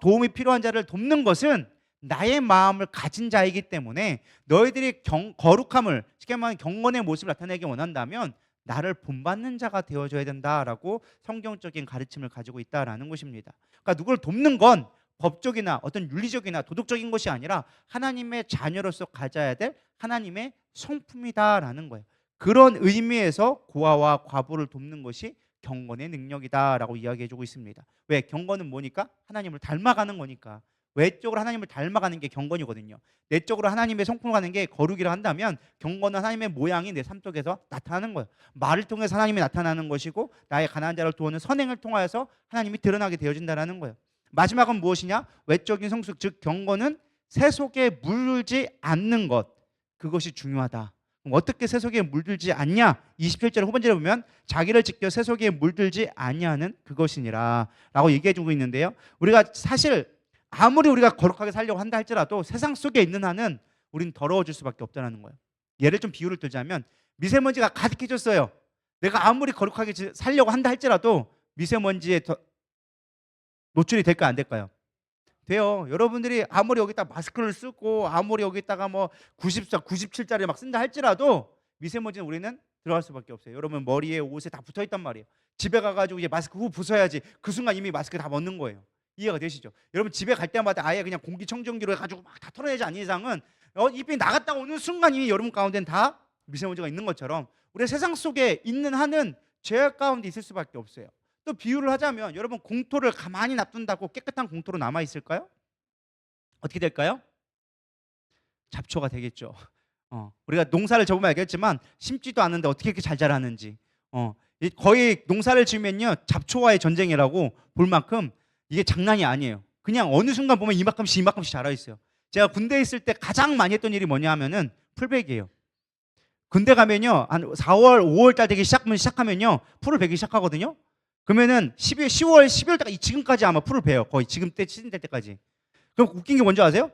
도움이 필요한 자를 돕는 것은 나의 마음을 가진 자이기 때문에, 너희들이 거룩함을, 쉽게 말하면 경건의 모습을 나타내기 원한다면 나를 본받는 자가 되어줘야 된다라고 성경적인 가르침을 가지고 있다라는 것입니다. 그러니까 누구를 돕는 건 법적이나 어떤 윤리적이나 도덕적인 것이 아니라 하나님의 자녀로서 가져야 될 하나님의 성품이다라는 거예요. 그런 의미에서 고아와 과부를 돕는 것이 경건의 능력이다라고 이야기해주고 있습니다. 왜? 경건은 뭐니까? 하나님을 닮아가는 거니까. 외적으로 하나님을 닮아가는 게 경건이거든요. 내적으로 하나님의 성품을 가는 게 거룩이라 한다면, 경건은 하나님의 모양이 내 삶 속에서 나타나는 거예요. 말을 통해서 하나님이 나타나는 것이고, 나의 가난한 자를 도우는 선행을 통하여서 하나님이 드러나게 되어진다는 거예요. 마지막은 무엇이냐? 외적인 성숙, 즉 경건은 세속에 물들지 않는 것, 그것이 중요하다. 그럼 어떻게 세속에 물들지 않냐? 27절 후반절에 보면 자기를 지켜 세속에 물들지 아니하는 그것이니라 라고 얘기해 주고 있는데요. 우리가 사실 아무리 우리가 거룩하게 살려고 한다 할지라도 세상 속에 있는 한은 우린 더러워질 수밖에 없다는 거예요. 예를 좀 비유를 들자면 미세먼지가 가득해졌어요. 내가 아무리 거룩하게 살려고 한다 할지라도 미세먼지에 노출이 될까 안 될까요? 돼요. 여러분들이 아무리 여기다 마스크를 쓰고 아무리 여기다가 뭐 94, 97짜리 막 쓴다 할지라도 미세먼지는 우리는 들어갈 수밖에 없어요. 여러분 머리에 옷에 다 붙어 있단 말이에요. 집에 가가지고 이제 마스크 후 벗어야지. 그 순간 이미 마스크 다 벗는 거예요. 이해가 되시죠? 여러분 집에 갈 때마다 아예 그냥 공기청정기로 해가지고 막 다 털어내지 않는 이상은 입이 나갔다 오는 순간 이미 여러분 가운데는 다 미세먼지가 있는 것처럼 우리 세상 속에 있는 한은 죄악 가운데 있을 수밖에 없어요. 또 비유를 하자면 여러분 공토를 가만히 놔둔다고 깨끗한 공토로 남아 있을까요? 어떻게 될까요? 잡초가 되겠죠. 우리가 농사를 접으면 알겠지만 심지도 않는데 어떻게 이렇게 잘 자라는지. 거의 농사를 지으면요 잡초와의 전쟁이라고 볼 만큼 이게 장난이 아니에요. 그냥 어느 순간 보면 이만큼씩 자라 있어요. 제가 군대에 있을 때 가장 많이 했던 일이 뭐냐 하면은 풀베기예요. 군대 가면요 한 4월, 5월 달 되기 시작하면요 풀을 베기 시작하거든요. 그러면은 10월, 12월 달까지 지금까지 아마 풀을 베요. 거의 지금 때 시즌 될 때까지. 그럼 웃긴 게 뭔지 아세요?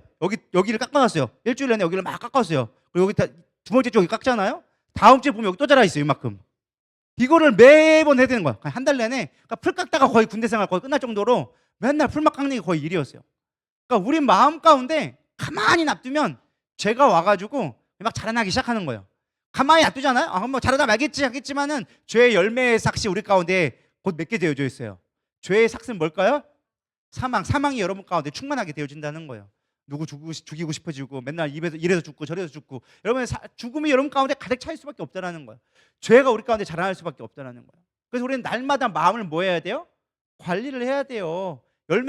여기를 깎아놨어요. 일주일 내내 여기를 막 깎았어요. 그리고 여기 두 번째 쪽 깎잖아요. 다음 주에 보면 여기 또 자라 있어요. 이만큼. 이거를 매번 해야 되는 거야. 한 달 내내. 그러니까 풀 깎다가 거의 군대 생활 거의 끝날 정도로 맨날 풀막 깎는 게 거의 일이었어요. 그러니까 우리 마음 가운데 가만히 놔두면 죄가 와가지고 막 자라나기 시작하는 거예요. 가만히 놔두잖아요. 뭐 자라다 말겠지 하겠지만은 죄의 열매의 삭시 우리 가운데 곧 맺게 되어져 있어요. 죄의 삭은 뭘까요? 사망이 여러분 가운데 충만하게 되어진다는 거예요. 누구 죽이고 싶어지고 맨날 이래서 죽고 저래서 죽고 여러분 죽음이 여러분 가운데 가득 차 있을 수밖에 없다는 거예요. 죄가 우리 가운데 자라날 수밖에 없다는 거예요. 그래서 우리는 날마다 마음을 뭐 해야 돼요? 관리를 해야 돼요.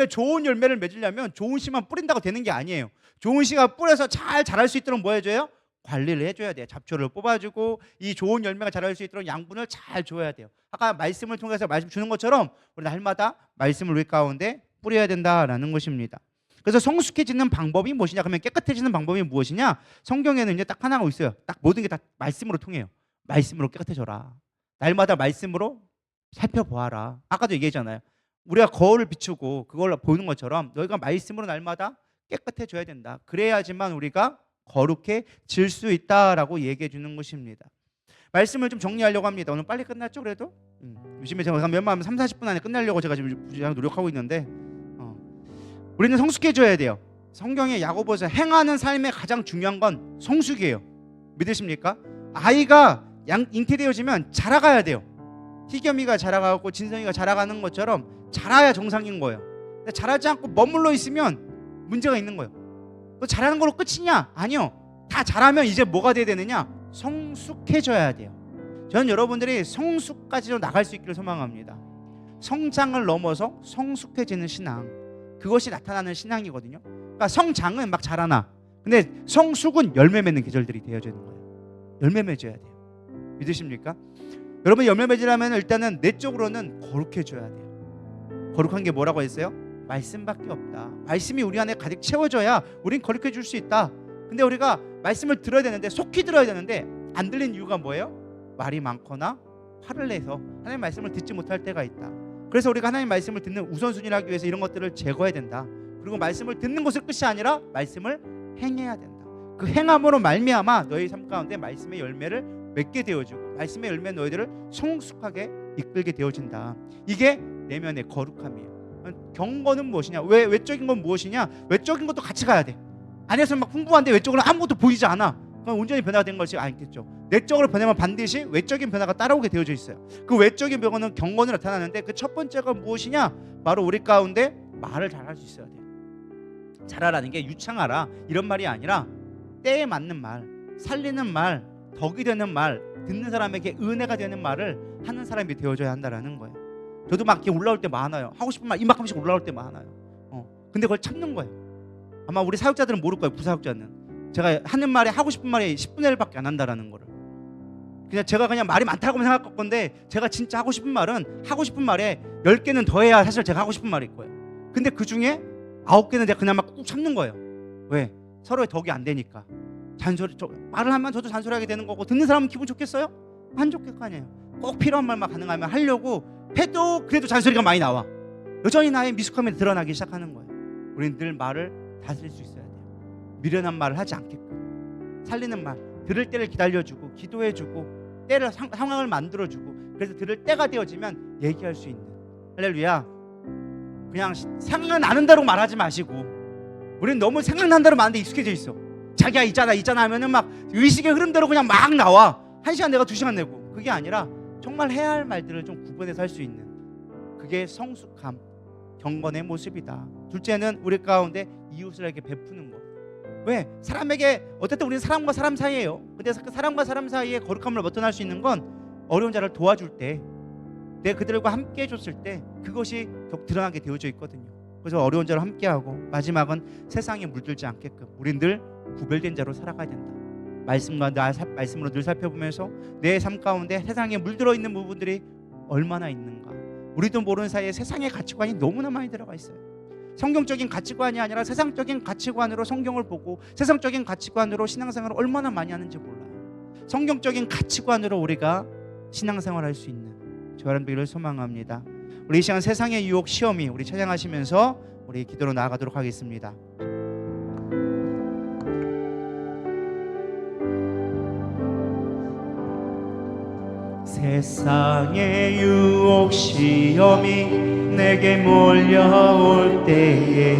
좋은 열매를 맺으려면 좋은 씨만 뿌린다고 되는 게 아니에요. 좋은 씨가 뿌려서 잘 자랄 수 있도록 뭐 해줘요? 관리를 해줘야 돼요. 잡초를 뽑아주고 이 좋은 열매가 자랄 수 있도록 양분을 잘 줘야 돼요. 아까 말씀을 통해서 말씀 주는 것처럼 우리 날마다 말씀을 우리 가운데 뿌려야 된다라는 것입니다. 그래서 성숙해지는 방법이 무엇이냐? 그러면 깨끗해지는 방법이 무엇이냐? 성경에는 이제 딱 하나가 있어요. 딱 모든 게 다 말씀으로 통해요. 말씀으로 깨끗해져라. 날마다 말씀으로 살펴보아라. 아까도 얘기했잖아요. 우리가 거울을 비추고 그걸 보는 것처럼 너희가 말씀으로 날마다 깨끗해져야 된다. 그래야지만 우리가 거룩해질 수 있다라고 얘기해 주는 것입니다. 말씀을 좀 정리하려고 합니다. 오늘 빨리 끝났죠 그래도? 요즘에 제가 웬만하면 3, 40분 안에 끝내려고 제가 지금 노력하고 있는데 우리는 성숙해져야 돼요. 성경의 야고보서 행하는 삶의 가장 중요한 건 성숙이에요. 믿으십니까? 아이가 잉태되어지면 자라가야 돼요. 희겸이가 자라가고 진성이가 자라가는 것처럼 자라야 정상인 거예요. 근데 자라지 않고 머물러 있으면 문제가 있는 거예요. 너 자라는 걸로 끝이냐? 아니요. 다 자라면 이제 뭐가 돼야 되느냐? 성숙해져야 돼요. 저는 여러분들이 성숙까지로 나갈 수 있기를 소망합니다. 성장을 넘어서 성숙해지는 신앙, 그것이 나타나는 신앙이거든요. 그러니까 성장은 막 자라나, 근데 성숙은 열매 맺는 계절들이 되어지는 거예요. 열매 맺어야 돼요. 믿으십니까? 여러분 열매 맺으려면 일단은 내적으로는 거룩해져야 돼요. 거룩한 게 뭐라고 했어요? 말씀밖에 없다. 말씀이 우리 안에 가득 채워져야 우린 거룩해질 수 있다. 근데 우리가 말씀을 들어야 되는데, 속히 들어야 되는데 안 들리는 이유가 뭐예요? 말이 많거나 화를 내서 하나님의 말씀을 듣지 못할 때가 있다. 그래서 우리가 하나님의 말씀을 듣는 우선순위를 하기 위해서 이런 것들을 제거해야 된다. 그리고 말씀을 듣는 것을 끝이 아니라 말씀을 행해야 된다. 그 행함으로 말미암아 너희 삶 가운데 말씀의 열매를 맺게 되어지고 말씀의 열매 너희들을 성숙하게 이끌게 되어진다. 이게 내면의 거룩함이에요. 경건은 무엇이냐? 외적인 건 무엇이냐? 외적인 것도 같이 가야 돼. 안에서 막 풍부한데 외적으로 아무것도 보이지 않아. 그럼 온전히 변화가 된 것이 아니겠죠. 내적으로 변하면 반드시 외적인 변화가 따라오게 되어져 있어요. 그 외적인 변화는 경건으로 나타나는데 그 첫 번째가 무엇이냐? 바로 우리 가운데 말을 잘할 수 있어야 돼요. 잘하라는 게 유창하라 이런 말이 아니라 때에 맞는 말, 살리는 말, 덕이 되는 말, 듣는 사람에게 은혜가 되는 말을 하는 사람이 되어줘야 한다라는 거예요. 저도 막 이렇게 올라올 때 많아요. 하고 싶은 말 이만큼씩 올라올 때 많아요. 근데 그걸 참는 거예요. 아마 우리 사역자들은 모를 거예요. 부사역자는. 제가 하는 말에 하고 싶은 말이 10분의 1밖에 안 한다라는 거를. 제가 그냥 말이 많다고 생각할 건데 제가 진짜 하고 싶은 말은 하고 싶은 말에 10개는 더 해야 사실 제가 하고 싶은 말일 거예요. 근데 그 중에 9개는 제가 그냥 막 꾹 참는 거예요. 왜? 서로의 덕이 안 되니까. 잔소리, 말을 하면 저도 잔소리하게 되는 거고, 듣는 사람은 기분 좋겠어요? 안 좋을 거 아니에요. 꼭 필요한 말만 가능하면 하려고 해도 그래도 잔소리가 많이 나와. 여전히 나의 미숙함이 드러나기 시작하는 거예요. 우리는 늘 말을 다스릴 수 있어야 돼요. 미련한 말을 하지 않게끔, 살리는 말, 들을 때를 기다려주고 기도해주고 때를 상황을 만들어주고, 그래서 들을 때가 되어지면 얘기할 수 있는. 할렐루야. 그냥 생각나는 대로 말하지 마시고, 우리는 너무 생각나는 대로 말하는데 익숙해져 있어. 자기야 있잖아 하면은 막 의식의 흐름대로 그냥 막 나와. 1시간 내가 2시간 내고. 그게 아니라 정말 해야 할 말들을 좀 구분해서 할 수 있는, 그게 성숙함, 경건의 모습이다. 둘째는 우리 가운데 이웃을에게 베푸는 것. 왜? 사람에게, 어쨌든 우리는 사람과 사람 사이예요. 근데 그 사람과 사람 사이에 거룩함을 나타날 수 있는 건 어려운 자를 도와줄 때, 내가 그들과 함께 해줬을 때 그것이 더 드러나게 되어져 있거든요. 그래서 어려운 자로 함께하고, 마지막은 세상에 물들지 않게끔 우린 늘 구별된 자로 살아가야 된다. 말씀으로 늘 살펴보면서 내 삶 가운데 세상에 물들어 있는 부분들이 얼마나 있는가. 우리도 모르는 사이에 세상의 가치관이 너무나 많이 들어가 있어요. 성경적인 가치관이 아니라 세상적인 가치관으로 성경을 보고, 세상적인 가치관으로 신앙생활을 얼마나 많이 하는지 몰라요. 성경적인 가치관으로 우리가 신앙생활을 할 수 있는 저런 되기를 소망합니다. 우리 이 시간 세상의 유혹 시험이, 우리 찬양하시면서 우리 기도로 나아가도록 하겠습니다. 세상의 유혹 시험이 내게 몰려올 때에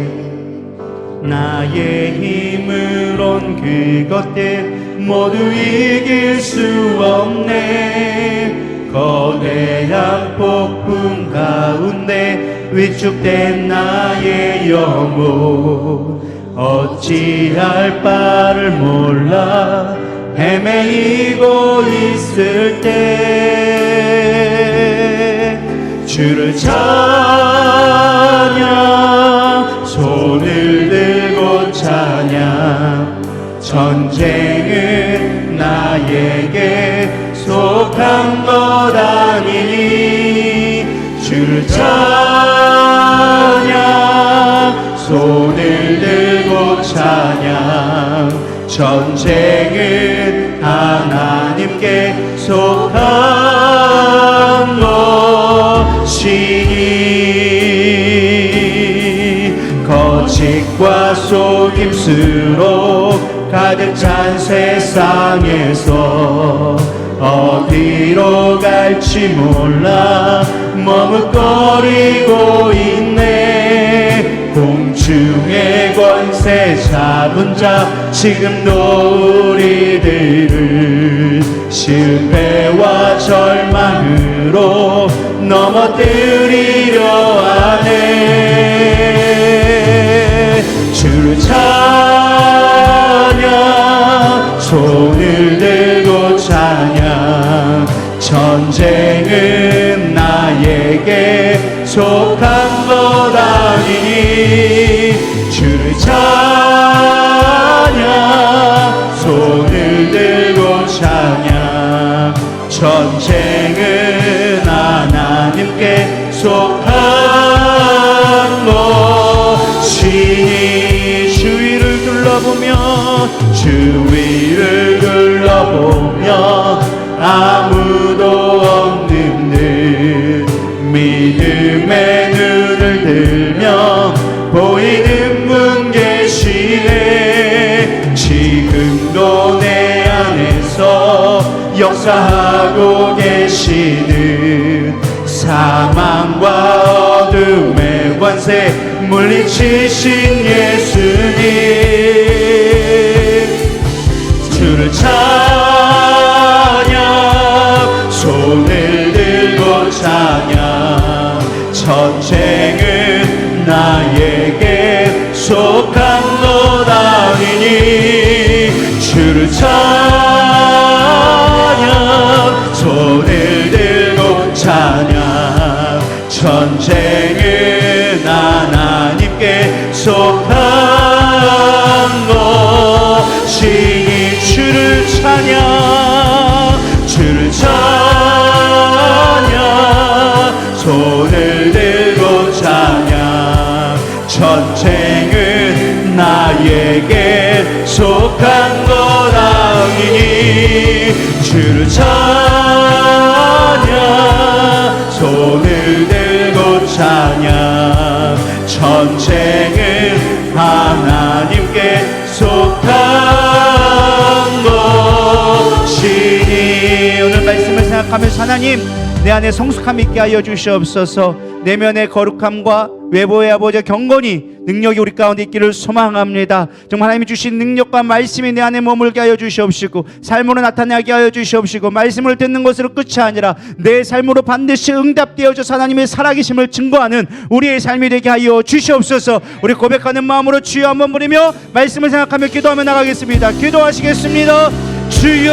나의 힘으론 그것들 모두 이길 수 없네. 거대한 폭풍 가운데 위축된 나의 영혼, 어찌할 바를 몰라 헤매이고 있을 때 주를 찬양, 손을 들고 찬양. 전쟁은 나에게 속한 것 아니니 주를 찬양, 손을 들고 찬양. 전쟁은 하나님께 속한 것이니 거짓과 속임수로 가득 찬 세상에서 어디로 갈지 몰라 머뭇거리고 있네. 공중의 권세 잡은 자 지금도 우리들을 실패와 절망으로 넘어뜨리려 하네. 주를 찬양, 손을 들고 찬양. 전쟁은 나에게 속한 것 아니니 주를 찬양, 손을 들고 찬양. 전쟁은 하나님께 속한 것이니 주위를 둘러보며 아무도 없는 듯 믿음의 눈을 들며 보이는 분 계시네. 지금도 내 안에서 역사하고 계시는 사망과 어둠의 권세 물리치신 예수님. 주를 찬양, 손을 들고 찬양. 전쟁은 나에게 속한 것 아니니 주를 찬양, 손을 들고 찬양. 전쟁은 하나님께 속한 것이니 주를 찬양, 주를 찬양. 손을 들고 찬양. 전쟁은 나에게 속한 것 생각하면서 하나님 내 안에 성숙함 있게 하여 주시옵소서. 내면의 거룩함과 외부의 아버지 경건이 능력이 우리 가운데 있기를 소망합니다. 정말 하나님이 주신 능력과 말씀이 내 안에 머물게 하여 주시옵시고 삶으로 나타나게 하여 주시옵시고 말씀을 듣는 것으로 끝이 아니라 내 삶으로 반드시 응답되어져서 하나님의 살아계심을 증거하는 우리의 삶이 되게 하여 주시옵소서. 우리 고백하는 마음으로 주여 한번 부르며 말씀을 생각하며 기도하며 나가겠습니다. 기도하시겠습니다. 주여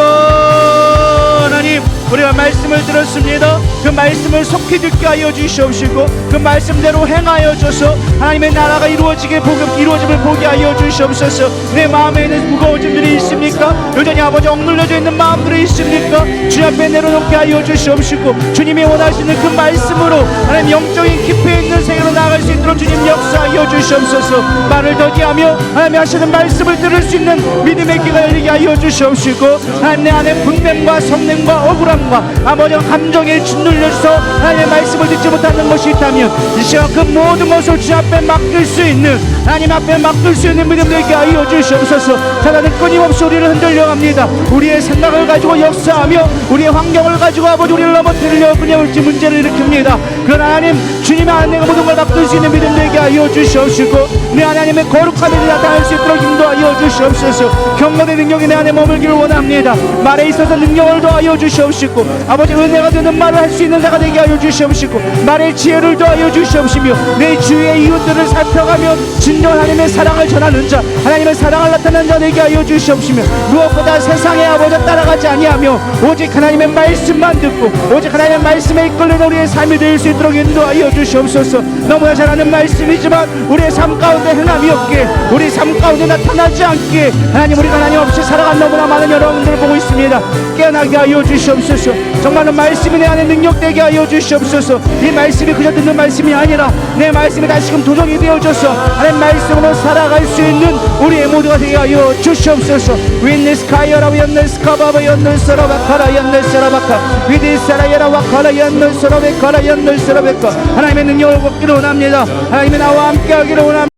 하나님, 우리가 말씀을 들었습니다. 그 말씀을 속히 듣게 하여 주시옵시고 그 말씀대로 행하여 줘서 하나님의 나라가 이루어짐을 보게 하여 주시옵소서. 내 마음에 있는 무거운 짐들이 있습니까? 여전히 아버지 억눌려져 있는 마음들이 있습니까? 주 앞에 내려놓게 하여 주시옵시고 주님이 원하시는 그 말씀으로 하나님 영적인 깊이에 있는 세계로 나아갈 수 있도록 주님 역사하여 주시옵소서. 말을 더디하며 하나님 하시는 말씀을 들을 수 있는 믿음의 귀가 열리게 하여 주시옵시고 하나님 내 안에 분냄과 성냄과 억울함과 아버지 감정에 짓눌려서 하나님의 말씀을 듣지 못하는 것이 있다면 이 시간 그 모든 것을 주 앞에 맡길 수 있는 하나님 앞에 맡길 수 있는 믿음 되게 하여 주시옵소서. 사단은 끊임없이 우리를 흔들려 합니다. 우리의 생각을 가지고 역사하며 우리의 환경을 가지고 아버지 우리를 넘어뜨리려 끊임없이 문제를 일으킵니다. 그러나 하나님 주님 안에 내가 모든 걸 맡길 수 있는 믿음 되게 하여 주시옵시고 내 하나님의 거룩함이 나타날 수 있도록 인도하여 주시옵소서. 경건의 능력이 내 안에 머물기를 원합니다. 말에 있어서 능력을 더하여 주시옵시고 아버지 은혜가 되는 말을 할 수 있는 자가 되게 하여 주시옵시고 말의 지혜를 더하여 주시옵시며 내 주위의 이웃들을 살펴가며 진정 하나님의 사랑을 전하는 자 하나님의 사랑을 나타내는 자 되게 하여 주시옵시며 무엇보다 세상의 아버지 따라가지 아니하며 오직 하나님의 말씀만 듣고 오직 하나님의 말씀에 이끌리는 우리의 삶이 될 수 있도록 인도하여 주시옵소서. 너무나 잘 아는 말씀이지만 우리의 삶 가운데 행함이 없기에 우리 삶 가운데 나타나지 않기에 하나님 우리가 하나님 없이 살아간 너무나 많은 여러분들을 보고 있습니다. 깨어나게 하여 주시옵소서. 정말로 말씀이 내 안에 능력되게 하여 주시옵소서. 이 말씀이 그저 듣는 말씀이 아니라 내 말씀이 다시금 도전이 되어져서 하나님 말씀으로 살아갈 수 있는 우리의 모두가 되게 하여 주시옵소서. 윈니스 카이어라 윈니스 카바바 연늘 서라바카라 연늘 서라바카 위디사라야라 와카라 연늘 서라베카라 연늘 서라베카 하나님의 능력을 받기를 원합니다. 하나님의 나와 함께 하기를 원합니다.